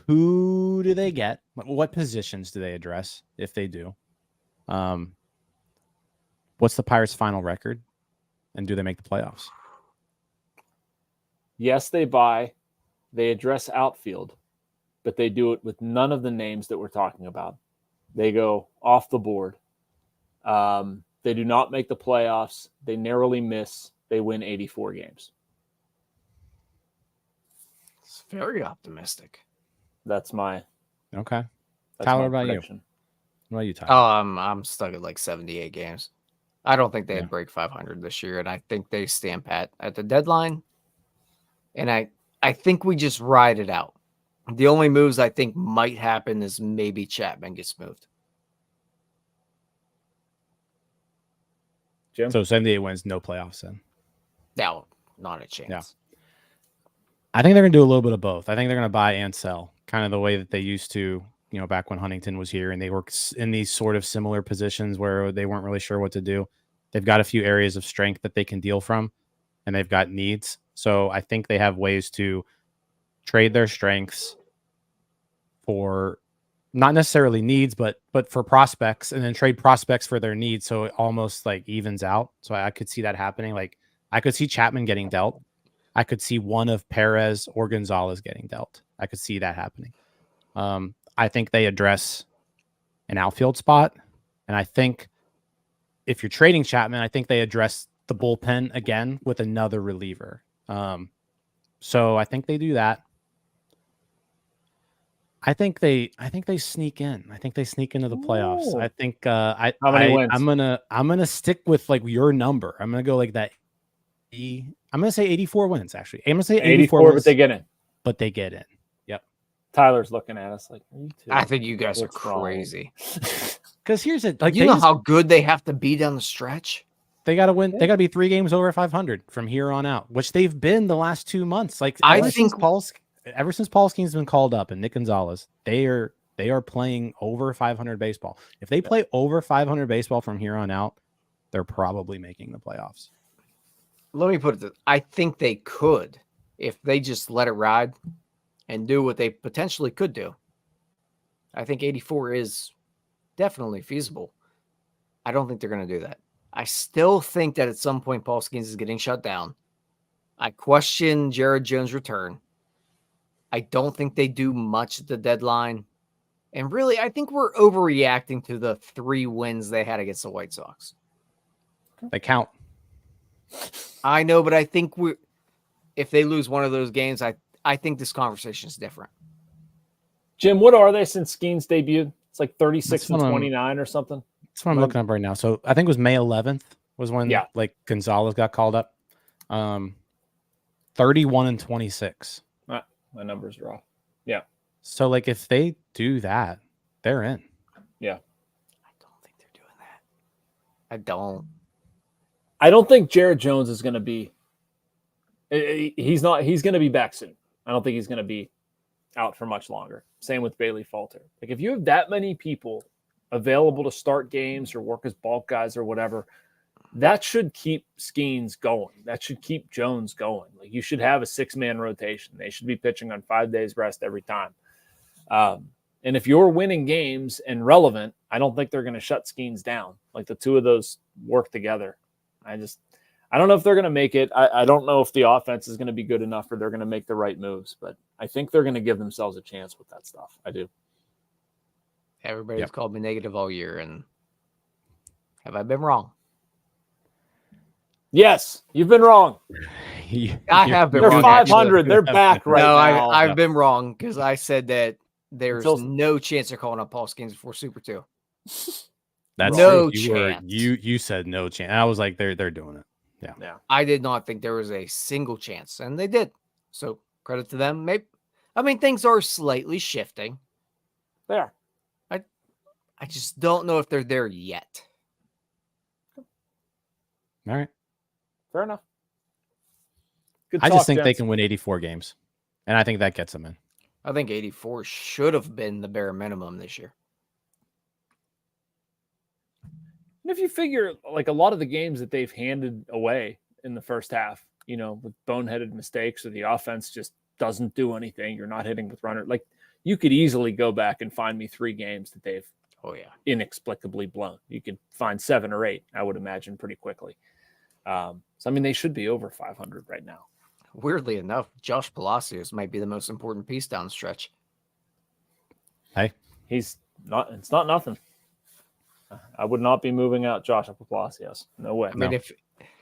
Who do they get? What positions do they address if they do? What's the Pirates' final record? And do they make the playoffs? Yes, they buy. They address outfield, but they do it with none of the names that we're talking about. They go off the board. They do not make the playoffs. They narrowly miss. They win 84 games. It's very optimistic. That's my Okay. that's Tyler, my what about you? prediction. What about you, Tyler? Oh, I'm stuck at like 78 games. I don't think they'd Yeah. break 500 this year, and I think they stand pat at the deadline. And I think we just ride it out. The only moves I think might happen is maybe Chapman gets moved. Jim? So 78 wins, no playoffs then. No, not a chance. Yeah. I think they're going to do a little bit of both. I think they're going to buy and sell, kind of the way that they used to, back when Huntington was here and they were in these sort of similar positions where they weren't really sure what to do. They've got a few areas of strength that they can deal from, and they've got needs. So I think they have ways to trade their strengths for not necessarily needs, but for prospects, and then trade prospects for their needs. So it almost like evens out. So I could see that happening. Like I could see Chapman getting dealt. I could see one of Perez or Gonzalez getting dealt. I could see that happening. I think they address an outfield spot. And I think if you're trading Chapman, I think they address the bullpen again with another reliever. So I think they do that. I think they sneak in. I think they sneak into the playoffs. Ooh. I think How many wins? I'm gonna stick with like your number. I'm gonna go like that. I'm gonna say 84 wins. Actually, I'm gonna say 84 wins, but they get in. But they get in. Yep. Tyler's looking at us like, are you two? I think you guys are What's wrong? crazy. Because here's it. Like You know how good they have to be down the stretch? they got to win. They got to be 3 games over 500 from here on out, which they've been the last 2 months. Like ever since Paul Skenes been called up and Nick Gonzalez, they are playing over 500 baseball. If they play over 500 baseball from here on out, they're probably making the playoffs. Let me put it this. I think they could if they just let it ride and do what they potentially could do. I think 84 is definitely feasible. I don't think they're going to do that. I still think that at some point Paul Skenes is getting shut down. I question Jared Jones' return. I don't think they do much at the deadline. And really, I think we're overreacting to the 3 wins they had against the White Sox. They count. I know, but I think if they lose one of those games, I think this conversation is different. Jim, what are they since Skenes debuted? It's like 36 and That's 29 or something. That's what I'm looking up right now. So I think it was May 11th was when like Gonzalez got called up. 31 and 26. My numbers are off. Yeah. So like if they do that, they're in. Yeah. I don't think they're doing that. I don't think Jared Jones is going to be. He's not. He's going to be back soon. I don't think he's going to be out for much longer. Same with Bailey Falter. Like if you have that many people available to start games or work as bulk guys or whatever, that should keep Skenes going. That should keep Jones going. Like you should have a 6-man rotation. They should be pitching on 5 days rest every time. And if you're winning games and relevant, I don't think they're going to shut Skenes down. Like the two of those work together. I don't know if they're going to make it. I don't know if the offense is going to be good enough or they're going to make the right moves, but I think they're going to give themselves a chance with that stuff. I do. Everybody's called me negative all year, and have I been wrong? Yes, you've been wrong. I have been They're wrong. 500. Actually. They're back right now. I've been wrong because I said that there's no chance of calling up Paul Skenes before Super 2. That's no true. chance. You said no chance. I was like, they're doing it. Yeah. I did not think there was a single chance, and they did. So credit to them. Maybe things are slightly shifting. They are. I just don't know if they're there yet. All right. Fair enough. Good I talk, just think they gents. can win 84 games, and I think that gets them in. I think 84 should have been the bare minimum this year. And if you figure like a lot of the games that they've handed away in the first half, with boneheaded mistakes or the offense just doesn't do anything, you're not hitting with runner. Like you could easily go back and find me 3 games that they've inexplicably blown. You could find 7 or 8, I would imagine, pretty quickly. So, I mean, they should be over 500 right now. Weirdly enough, Josh Palacios might be the most important piece down the stretch. Hey, He's not. It's not nothing. I would not be moving out Josh Palacios. No way. I mean, No. if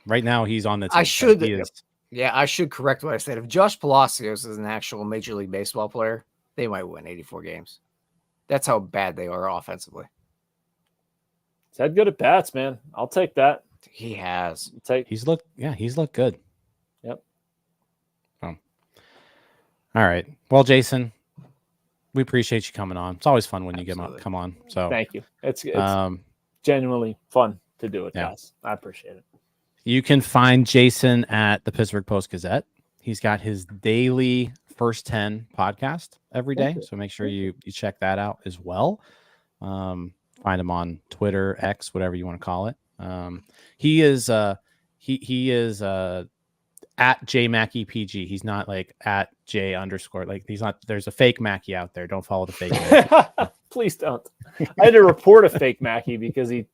right now he's on the team. I should, He is. yeah, I should correct what I said. If Josh Palacios is an actual Major League Baseball player, they might win 84 games. That's how bad they are offensively. He's had good at bats, man. I'll take that. He has. He's looked good. Yep. All right. Well, Jason, we appreciate you coming on. It's always fun when you come on. So thank you. It's genuinely fun to do it, guys. I appreciate it. You can find Jason at the Pittsburgh Post-Gazette. He's got his daily First 10 podcast every day. So make sure you check that out as well. Find him on Twitter, X, whatever you want to call it. He is he is at JMackeyPG. He's not like at J _ like he's not. There's a fake Mackey out there. Don't follow the fake Mackey. Please don't. I had to report a fake Mackey because he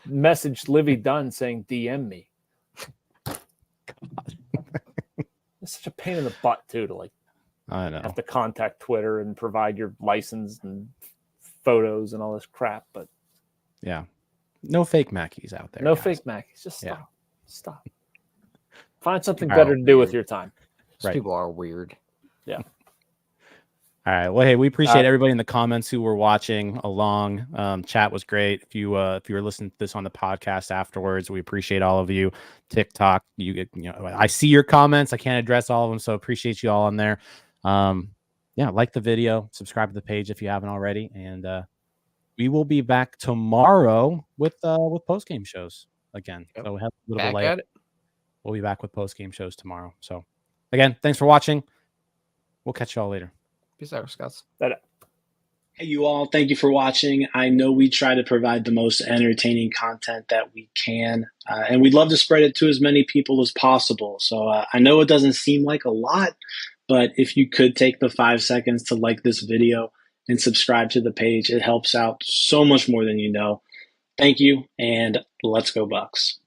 messaged Livvy Dunne saying DM me. It's such a pain in the butt too to I know. have to contact Twitter and provide your license and photos and all this crap. But yeah, no fake Mackeys out there. No guys. fake Mackeys. Just stop. Yeah. Stop. Find something better to do with your time. These people are weird. Yeah. All right. Well, hey, we appreciate everybody in the comments who were watching along. Chat was great. If you were listening to this on the podcast afterwards, we appreciate all of you. TikTok, I see your comments. I can't address all of them, so appreciate you all on there. Yeah, like the video, subscribe to the page if you haven't already, and we will be back tomorrow with post game shows again. Yep. So we have a little bit later. We'll be back with post game shows tomorrow. So again, thanks for watching. We'll catch you all later. Peace out, Scouts. Hey, you all. Thank you for watching. I know we try to provide the most entertaining content that we can, and we'd love to spread it to as many people as possible. So I know it doesn't seem like a lot, but if you could take the 5 seconds to like this video and subscribe to the page, it helps out so much more than you know. Thank you, and let's go Bucks.